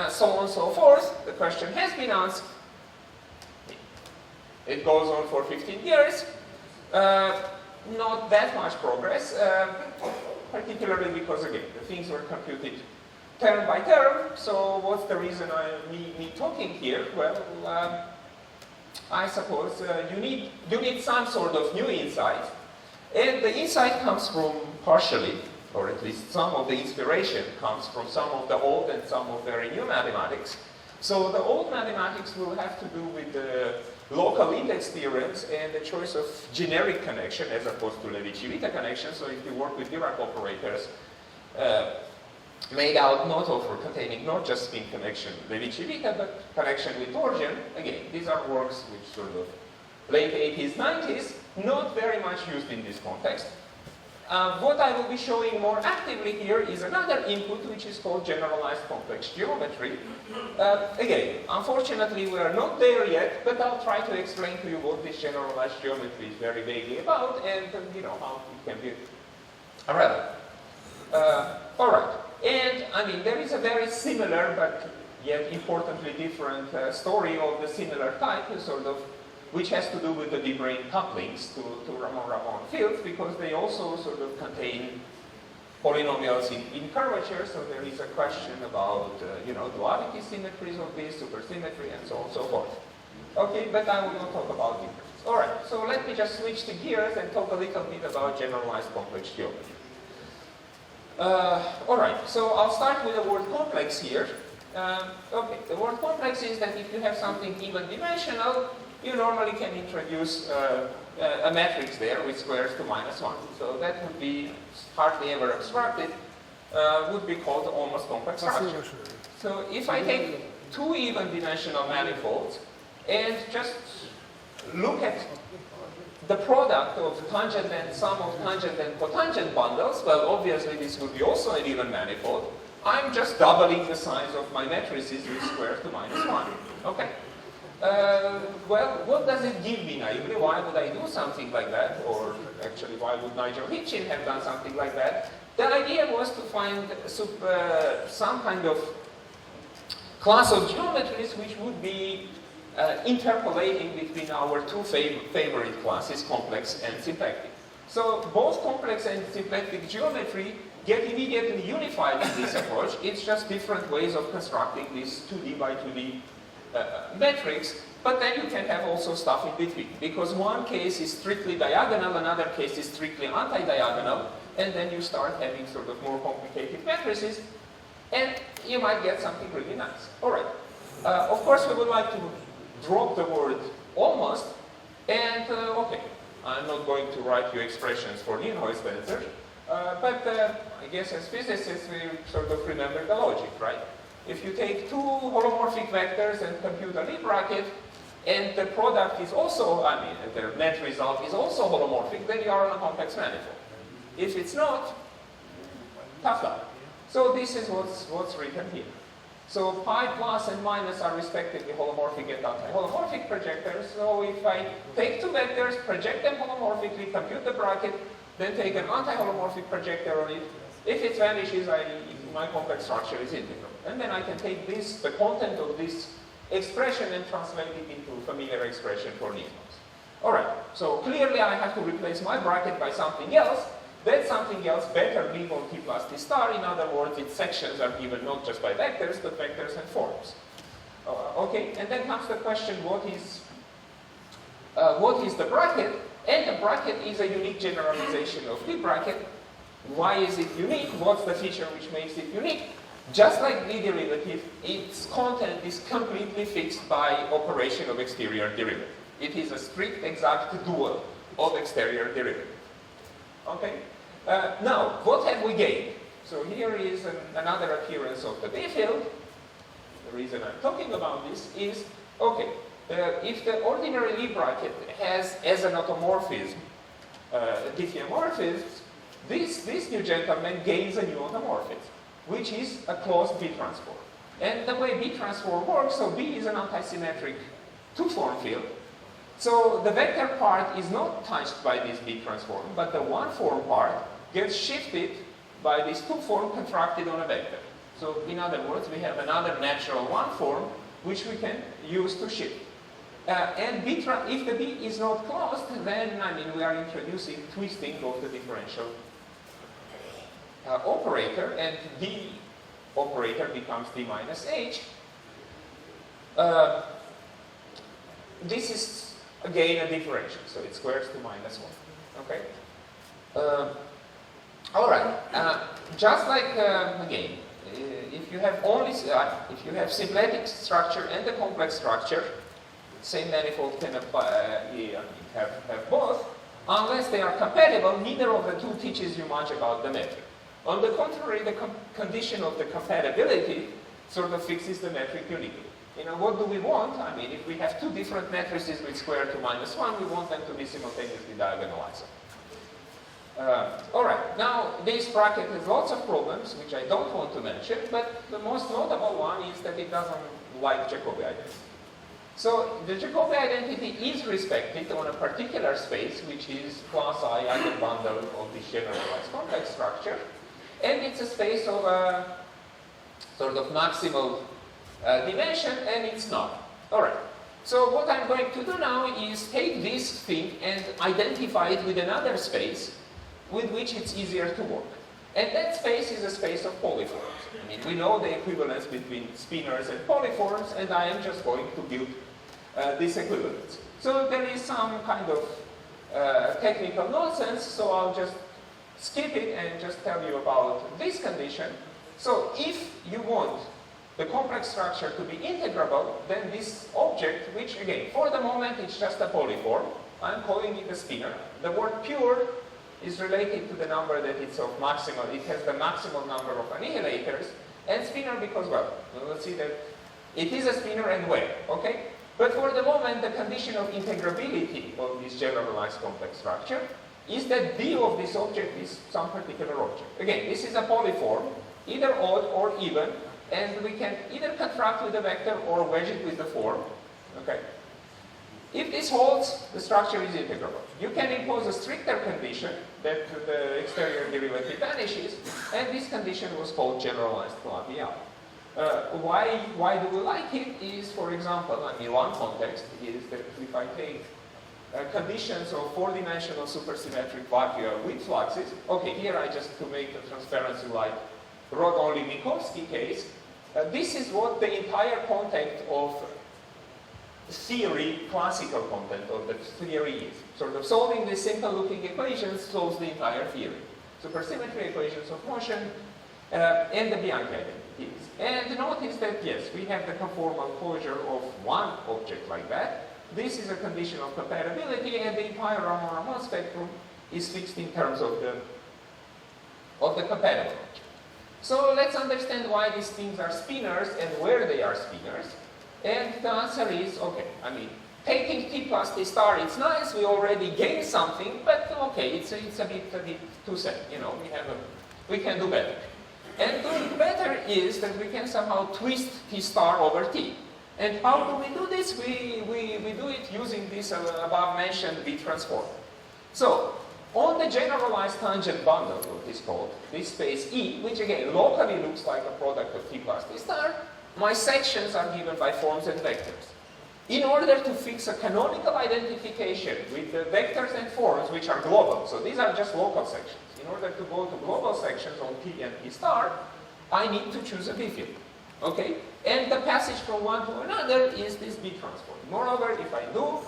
So on and so forth. The question has been asked. It goes on for 15 years. Not that much progress, particularly because, again, the things were computed term by term. So what's the reason me talking here? Well, I suppose you need some sort of new insight. And the insight comes from partially, or at least some of the inspiration comes from some of the old and some of very new mathematics. So the old mathematics will have to do with the local index theorems and the choice of generic connection as opposed to Levi-Civita connection. So if you work with Dirac operators made out not of or containing not just spin connection Levi-Civita, but connection with torsion, again, these are works which sort of late 80s, 90s, not very much used in this context. What I will be showing more actively here is another input which is called generalized complex geometry. Again, unfortunately we are not there yet, but I'll try to explain to you what this generalized geometry is very vaguely about and how it can be relevant. Alright, and I mean there is a very similar but yet importantly different story of the similar type, sort of, which has to do with the de-Bruijn couplings to Ramon-Ramon fields, because they also sort of contain polynomials in curvature, so there is a question about, duality symmetries of this, supersymmetry, and so on and so forth. Okay, but I will not talk about differences. All right, so let me just switch the gears and talk a little bit about generalized complex geometry. All right, so I'll start with the word complex here. Okay, the word complex is that if you have something even dimensional, you normally can introduce a matrix there with squares to -1. So that would be hardly ever abstracted, would be called almost complex structure. So if I take two even dimensional manifolds and just look at the product of tangent and sum of tangent and cotangent bundles, well, obviously this would be also an even manifold. I'm just doubling the size of my matrices with squares to -1. Okay? Well, what does it give me naively? Why would I do something like that? Or actually, why would Nigel Hitchin have done something like that? The idea was to find some kind of class of geometries which would be interpolating between our two favorite classes, complex and symplectic. So both complex and symplectic geometry get immediately unified in this approach. It's just different ways of constructing this 2D by 2D matrix, but then you can have also stuff in between, because one case is strictly diagonal, another case is strictly anti-diagonal, and then you start having sort of more complicated matrices, and you might get something really nice. All right. Of course, we would like to drop the word almost, and okay, I'm not going to write you expressions for Nienhuis tensors, but I guess as physicists we sort of remember the logic, right? If you take two holomorphic vectors and compute a Lie bracket, and the product is also, the net result is also holomorphic, then you are on a complex manifold. If it's not, tough luck. So this is what's written here. So pi plus and minus are respectively holomorphic and anti-holomorphic projectors. So if I take two vectors, project them holomorphically, compute the bracket, then take an anti-holomorphic projector on it, if it vanishes, my complex structure is integral. And then I can take this, the content of this expression, and translate it into a familiar expression for Nienhuis. All right, so clearly I have to replace my bracket by something else. That something else better live on T plus T star. In other words, its sections are given not just by vectors, but vectors and forms. Okay, and then comes the question, what is the bracket? And the bracket is a unique generalization of Lie bracket. Why is it unique? What's the feature which makes it unique? Just like the derivative, its content is completely fixed by operation of exterior derivative. It is a strict exact dual of exterior derivative. Okay? Now, what have we gained? So here is another appearance of the B field. The reason I'm talking about this is, okay, if the ordinary Lie bracket has as an automorphism diffeomorphism, this new gentleman gains a new automorphism, which is a closed B transform. And the way B transform works, so B is an antisymmetric two-form field. So the vector part is not touched by this B transform, but the one-form part gets shifted by this two-form contracted on a vector. So in other words, we have another natural one-form which we can use to shift. And if the B is not closed, then we are introducing twisting of the differential operator, and D operator becomes D minus H. This is again a differential, so it squares to minus 1. Okay. All right. Just like again, if you have only if you have symplectic structure and a complex structure, same manifold can apply, have both. Unless they are compatible, neither of the two teaches you much about the metric. On the contrary, the condition of the compatibility sort of fixes the metric uniquely. What do we want? If we have two different matrices with square to minus 1, we want them to be simultaneously diagonalizable. All right, now this bracket has lots of problems, which I don't want to mention, but the most notable one is that it doesn't like Jacobi identity. So the Jacobi identity is respected on a particular space, which is quasi eigenbundle of this generalized complex structure, and it's a space of a sort of maximal dimension, and it's not. All right. So what I'm going to do now is take this thing and identify it with another space with which it's easier to work. And that space is a space of polyforms. I mean, we know the equivalence between spinors and polyforms, and I am just going to build this equivalence. So there is some kind of technical nonsense, so I'll just skip it and just tell you about this condition. So if you want the complex structure to be integrable, then this object, which again, for the moment, it's just a polyform, I'm calling it a spinor. The word pure is related to the number that it's of maximal, it has the maximal number of annihilators, and spinor because, well, we'll see that it is a spinor and where, okay? But for the moment, the condition of integrability of this generalized complex structure is that D of this object is some particular object. Again, this is a polyform, either odd or even, and we can either contract with the vector or wedge it with the form, okay? If this holds, the structure is integrable. You can impose a stricter condition that the exterior derivative vanishes, and this condition was called generalized Flavial. Why do we like it is, for example, I mean, one context is that if I take conditions of four-dimensional supersymmetric vacua with fluxes, okay, here I just to make the transparency like Rod-only Minkowski case, this is what the entire content of theory, classical content of the theory is. Sort of solving these simple-looking equations solves the entire theory. Supersymmetry equations of motion and the Bianchi identities. And notice that, yes, we have the conformal closure of one object like that. This is a condition of compatibility, and the entire Raman spectrum is fixed in terms of the compatible object. So let's understand why these things are spinors and where they are spinors. And the answer is, okay, I mean, taking T plus T star, it's nice, we already gained something, but okay, it's a bit too sad, you know, we can do better. And doing better is that we can somehow twist T star over T. And how do we do this? We do it using this above mentioned V transform. So, on the generalized tangent bundle, what is called, this space E, which again locally looks like a product of T plus T star, my sections are given by forms and vectors. In order to fix a canonical identification with the vectors and forms, which are global, so these are just local sections. In order to go to global sections on T and T star, I need to choose a B field. Okay? And the passage from one to another is this B transform. Moreover, if I do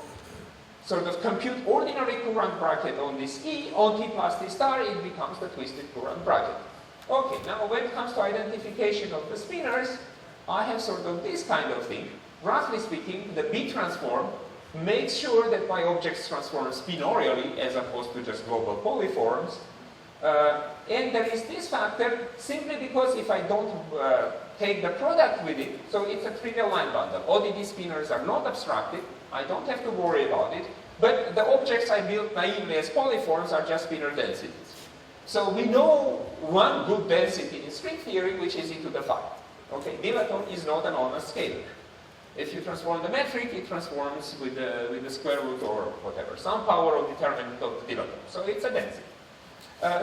sort of compute ordinary current bracket on this E, on T plus T star, it becomes the twisted current bracket. Okay, now when it comes to identification of the spinors, I have sort of this kind of thing. Roughly speaking, the B transform makes sure that my objects transform spinorially as opposed to just global polyforms. And there is this factor simply because if I don't take the product with it, so it's a trivial line bundle. ODD spinors are not abstracted, I don't have to worry about it, but the objects I built naively as polyforms are just spinor densities. So we know one good density in string theory, which is e to the 5. Okay, dilaton is not an honest scalar. If you transform the metric, it transforms with the square root or whatever, some power of determinant of the dilaton. So it's a density.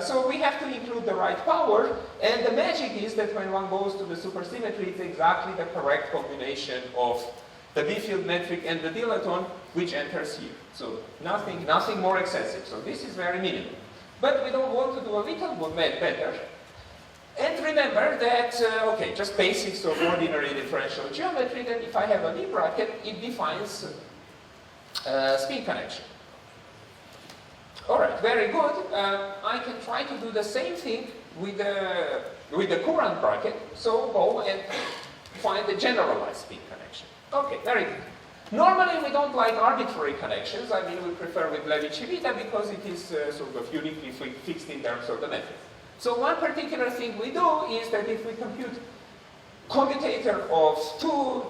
So we have to include the right power, and the magic is that when one goes to the supersymmetry, it's exactly the correct combination of the B field metric and the dilaton, which enters here. So nothing more excessive. So this is very minimal. But we don't want to do a little bit better. And remember that, okay, just basics of ordinary differential geometry, that if I have a D bracket, it defines spin connection. All right, very good. I can try to do the same thing with the current bracket. So go and find the generalized spin connection. Okay, very good. Normally we don't like arbitrary connections. I mean, we prefer with Levi-Civita because it is sort of uniquely fixed in terms of the method. So one particular thing we do is that if we compute commutator of two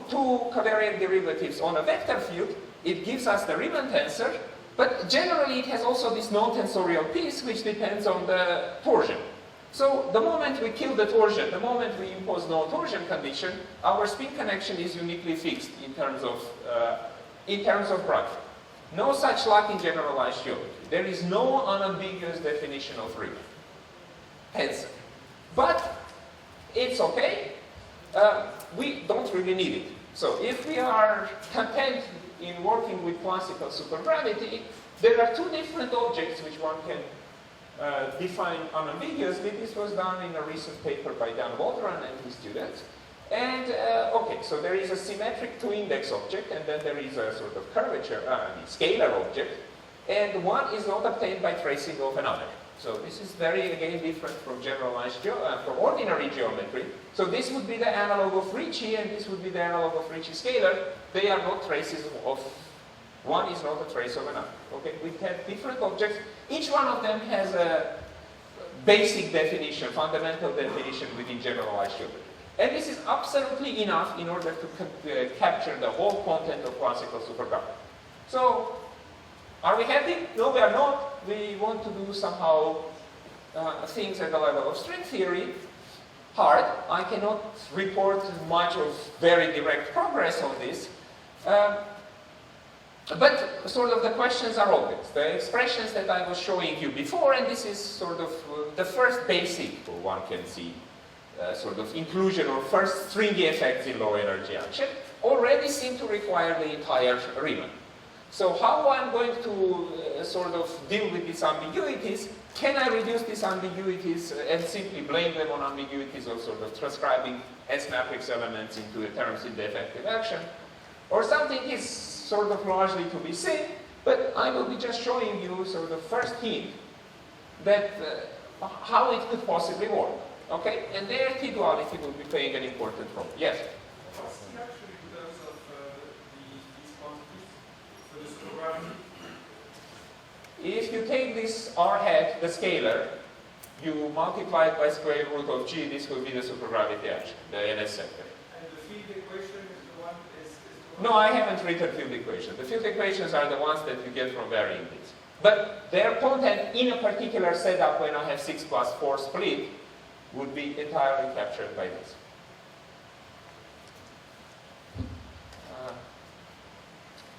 covariant derivatives on a vector field, it gives us the Riemann tensor, but generally it has also this non-tensorial piece which depends on the torsion. So the moment we kill the torsion, the moment we impose no torsion condition, our spin connection is uniquely fixed in terms of bracket. No such luck in generalized geometry. There is no unambiguous definition of Riemann tensor. But it's okay. we don't really need it. So if we are content in working with classical supergravity, there are two different objects which one can define unambiguously. This was done in a recent paper by Dan Waldron and his students. And, okay, so there is a symmetric two-index object, and then there is a sort of curvature, scalar object, and one is not obtained by tracing of another. So this is very, again, different from generalized, from ordinary geometry. So this would be the analog of Ricci, and this would be the analog of Ricci scalar. They are not traces of, one is not a trace of another. Okay, we have different objects. Each one of them has a basic definition, fundamental definition within generalized geometry. And this is absolutely enough in order to capture the whole content of classical supergravity. So, are we happy? No, we are not. We want to do somehow things at the level of string theory. Hard. I cannot report much of very direct progress on this. But sort of the questions are obvious. The expressions that I was showing you before, and this is sort of the first basic one can see. Sort of inclusion or first stringy effects in low energy action already seem to require the entire Riemann. So how I'm going to sort of deal with these ambiguities? Can I reduce these ambiguities and simply blame them on ambiguities of sort of transcribing S matrix elements into the terms in the effective action? Or something is sort of largely to be seen, but I will be just showing you sort of first hint that how it could possibly work. Okay, and there T-duality will be playing an important role. Yes? What's the actual terms of these quantities for the supergravity? If you take this R hat, the scalar, you multiply it by square root of G, this will be the supergravity action, the NS sector. And the field equation is the one No, I haven't written field equations. The field equations are the ones that you get from varying these. But their content in a particular setup when I have 6 plus 4 split would be entirely captured by this.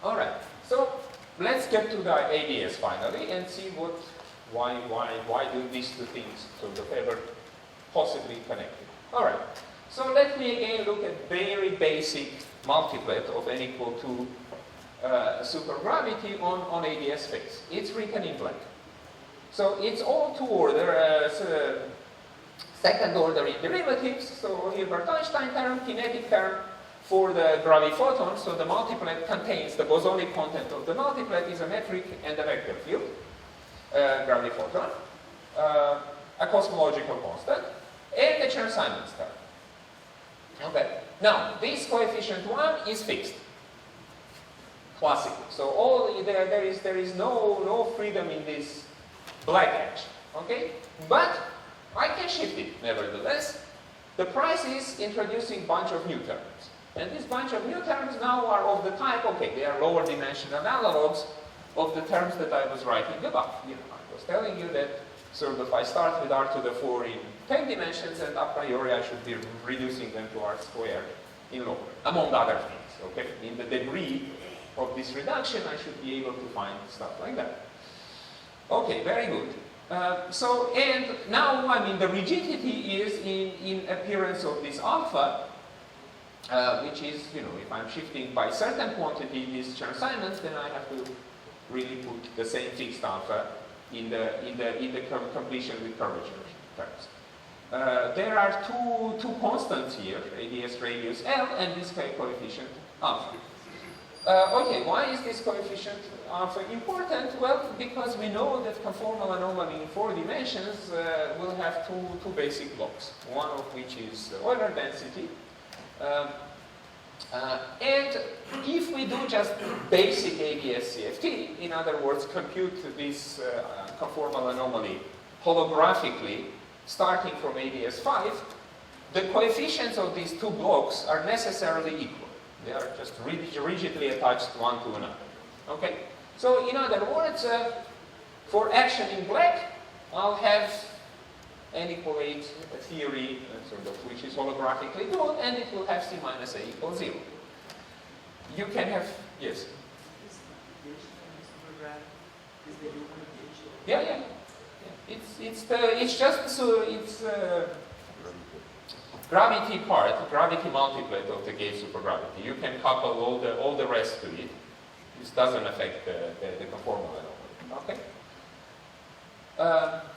All right, so let's get to the AdS finally and see why do these two things sort of ever possibly connected. All right, so let me again look at very basic multiplet of n equal to supergravity on AdS space. It's written in black. So it's all two order, second order in derivatives. So Hilbert-Einstein term, kinetic term for the graviphoton. So the multiplet contains the bosonic content of the multiplet is a metric and a vector field, graviphoton, a cosmological constant, and the Chern-Simons term. Okay. Now this coefficient 1 is fixed. Classical. So there is no freedom in this black edge. Okay? But I can shift it nevertheless. The price is introducing bunch of new terms. And this bunch of new terms now are of the type, okay, they are lower dimensional analogs of the terms that I was writing above. You know, I was telling you that sort of I start with r to the 4 in 10 dimensions, and a priori I should be reducing them to r squared in lower, among other things. Okay? In the degree of this reduction, I should be able to find stuff like that. Okay, very good. And now, I mean, the rigidity is in appearance of this alpha, which is, you know, if I'm shifting by certain quantity these Chern-Simons, then I have to really put the same fixed alpha in the completion with curvature terms. There are two constants here, AdS radius L and this coefficient alpha. Okay, why is this coefficient alpha important? Well, because we know that conformal anomaly in 4 dimensions will have two basic blocks, one of which is Euler density. And if we do just basic AdS CFT, in other words, compute this conformal anomaly holographically, starting from AdS 5, the coefficients of these two blocks are necessarily equal. They are just rigidly attached one to another. Okay? So, in other words, for action in black, I'll have n equal 8 a theory, sort of, which is holographically good, and it will have C minus A equals 0. You can have, yes? Yeah, yeah. It's just so it's gravity part, gravity multiplet of the gauge supergravity. You can couple all the rest to it. This doesn't affect the conformal anomaly. Okay?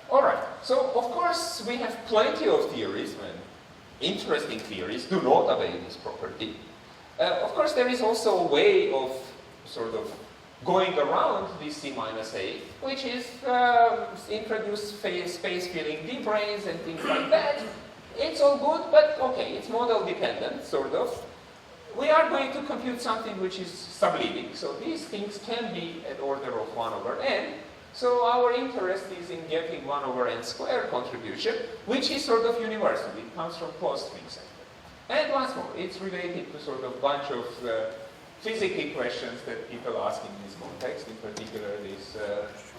All right. So, of course, we have plenty of theories, and interesting theories do not obey this property. Of course, there is also a way of sort of going around this C minus A, which is introduce space filling D-branes and things like that. It's all good, but okay, it's model dependent, sort of. We are going to compute something which is subleading. So these things can be an order of 1 over n. So our interest is in getting 1 over n squared contribution, which is sort of universal. It comes from closed string center. And once more, it's related to sort of bunch of physical questions that people ask in this context, in particular this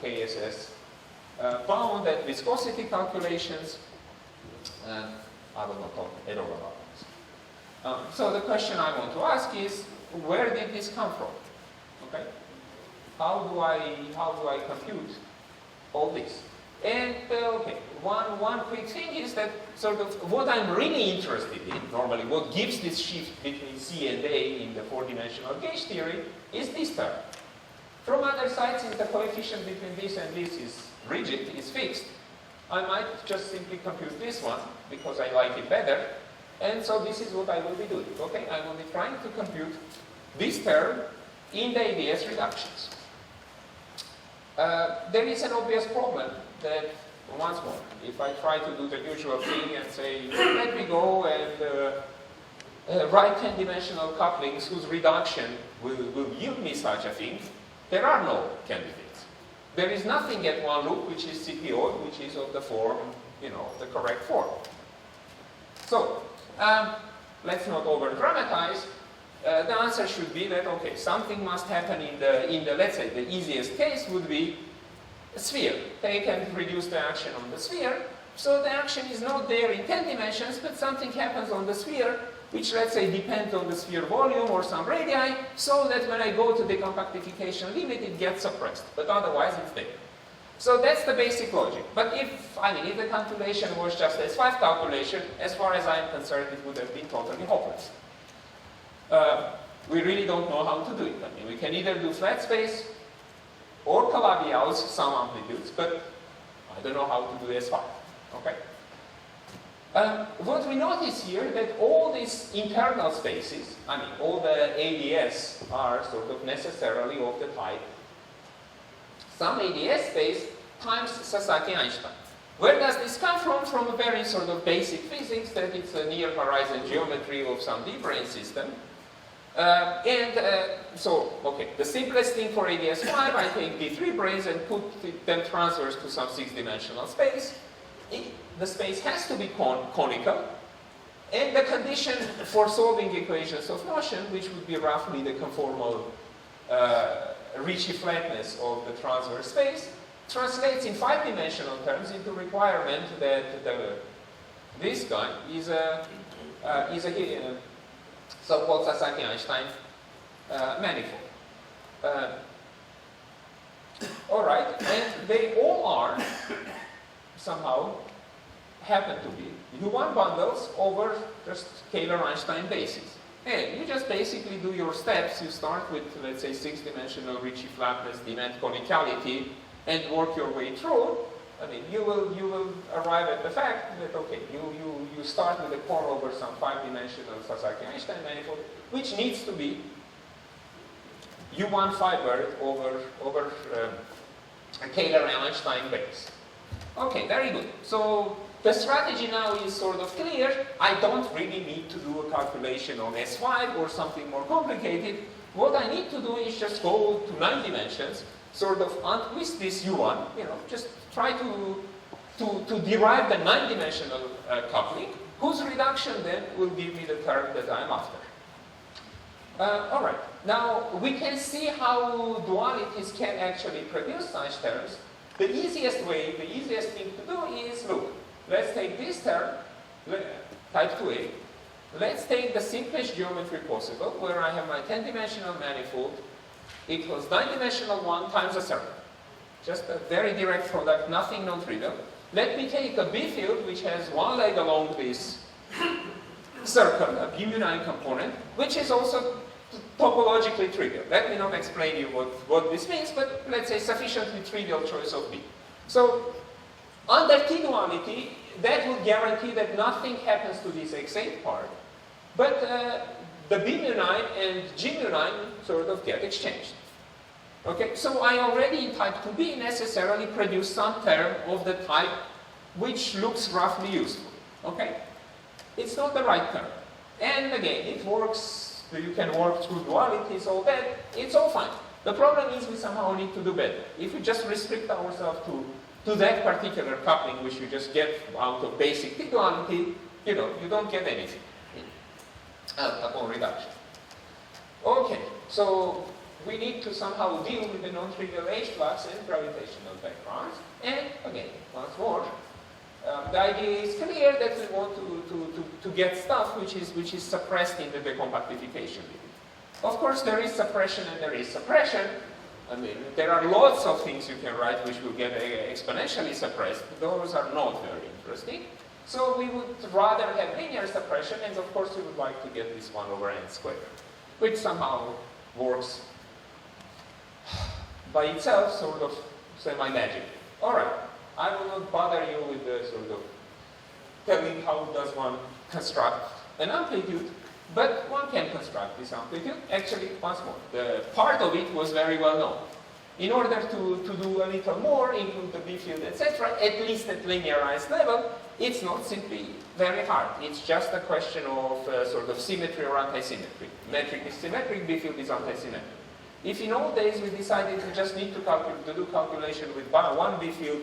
KSS bound and viscosity calculations. I will not talk at all about this. So the question I want to ask is, where did this come from? Okay, how do I compute all this? And okay, one quick thing is that sort of what I'm really interested in, normally what gives this shift between C and A in the 4-dimensional gauge theory, is this term. From other side, since the coefficient between this and this is rigid, is fixed, I might just simply compute this one because I like it better. And so this is what I will be doing. Okay, I will be trying to compute this term in the AdS reductions. There is an obvious problem that, once more, if I try to do the usual thing and say, let me go and write 10-dimensional couplings whose reduction will yield me such a thing, there are no candidates. There is nothing at one loop which is CPO, which is of the form, the correct form. So, let's not over-dramatize. The answer should be that, okay, something must happen in the, let's say, the easiest case would be a sphere. They can reduce the action on the sphere, so the action is not there in 10 dimensions, but something happens on the sphere, which, let's say, depends on the sphere volume or some radii, so that when I go to the compactification limit, it gets suppressed, but otherwise it's there. So that's the basic logic. But if the calculation was just S5 calculation, as far as I'm concerned, it would have been totally hopeless. We really don't know how to do it. We can either do flat space or Calabi-Yau's some amplitudes, but I don't know how to do S5. Okay? What we notice here that all these internal spaces, all the AdS are sort of necessarily of the type some AdS space times Sasaki-Einstein. Where does this come from? From a very sort of basic physics that it's a near horizon geometry of some D-brane system. So, okay, the simplest thing for AdS5, I take D3 branes and put them transverse to some 6-dimensional space. The space has to be conical, and the condition for solving equations of motion, which would be roughly the conformal Ricci flatness of the transverse space, translates in 5-dimensional terms into requirement that this guy is a so-called Sasaki-Einstein manifold. All right, and they all are somehow happen to be U1 bundles over just Kähler-Einstein bases. And you just basically do your steps. You start with, let's say, 6-dimensional Ricci flatness, demand conicality, and work your way through. You will arrive at the fact that, okay, you start with a core over some 5-dimensional Sasaki-Einstein manifold, which needs to be U1 fiber over a Kähler-Einstein base. Okay, very good. So the strategy now is sort of clear. I don't really need to do a calculation on S5 or something more complicated. What I need to do is just go to 9 dimensions, sort of untwist this U1, just try to derive the 9-dimensional coupling, whose reduction then will give me the term that I'm after. All right, now we can see how dualities can actually produce such terms. The easiest thing to do is, look, let's take this term, type 2a, let's take the simplest geometry possible, where I have my 10-dimensional manifold equals 9-dimensional 1 times a circle. Just a very direct product, nothing non-trivial. Let me take a B field which has one leg along this circle, a B-unine component, which is also topologically trivial. Let me not explain you what this means, but let's say sufficiently trivial choice of B. So under T-duality, that would guarantee that nothing happens to this X8 part, but the B-unine and G-unine sort of get exchanged. Okay, so I already in type 2B necessarily produce some term of the type which looks roughly useful. Okay? It's not the right term. And again, it works, you can work through dualities, all that, it's all fine. The problem is we somehow need to do better. If we just restrict ourselves to that particular coupling which you just get out of basic T-duality, you know, you don't get anything upon reduction. Okay, so we need to somehow deal with the non-trivial H-flux and gravitational backgrounds. And again, once more, the idea is clear that we want to get stuff which is suppressed in the decompactification limit. Of course, there is suppression and there is suppression. I mean, there are lots of things you can write which will get exponentially suppressed. Those are not very interesting. So we would rather have linear suppression, and of course we would like to get this 1 over n squared, which somehow works by itself, sort of semi-magically. All right, I will not bother you with the sort of telling how does one construct an amplitude, but one can construct this amplitude. Actually, once more, the part of it was very well known. In order to do a little more, include the B field, etc., at least at linearized level, it's not simply very hard. It's just a question of sort of symmetry or anti-symmetry. Metric is symmetric, B field is anti-symmetric. If in old days we decided we just need to do calculation with one B field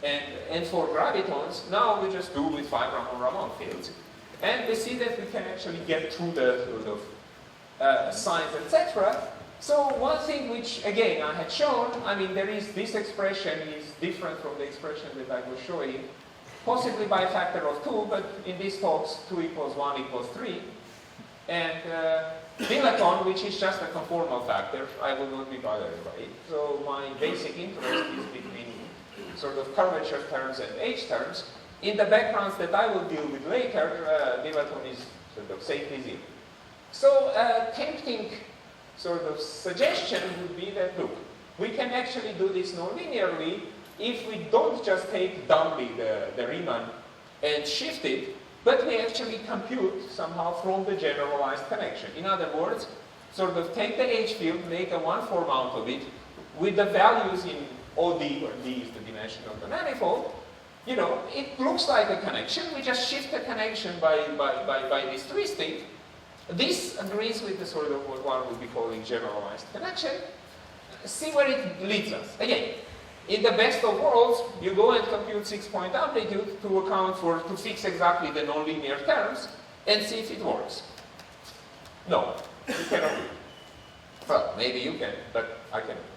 and 4 gravitons, now we just do with 5 Ramon fields. And we see that we can actually get through the sort of signs, etc. So one thing which, again, I had shown, I mean, there is this expression is different from the expression that I was showing, possibly by a factor of 2, but in these talks, 2 equals 1 equals 3. And dilaton, which is just a conformal factor, I will not be bothered by it. So my basic interest is between sort of curvature terms and H terms. In the backgrounds that I will deal with later, dilaton is sort of safely 0. So tempting sort of suggestion would be that, look, we can actually do this non-linearly if we don't just take dumbly the Riemann and shift it, but we actually compute somehow from the generalized connection. In other words, sort of take the H field, make a 1/4 mount of it, with the values in OD, where D is the dimension of the manifold. You know, it looks like a connection. We just shift the connection by this twisting. This agrees with the sort of what one would be calling generalized connection. See where it leads us. Again, in the best of worlds, you go and compute 6-point amplitude to fix exactly the nonlinear terms and see if it works. No, you cannot do it. Well, maybe you can, but I cannot.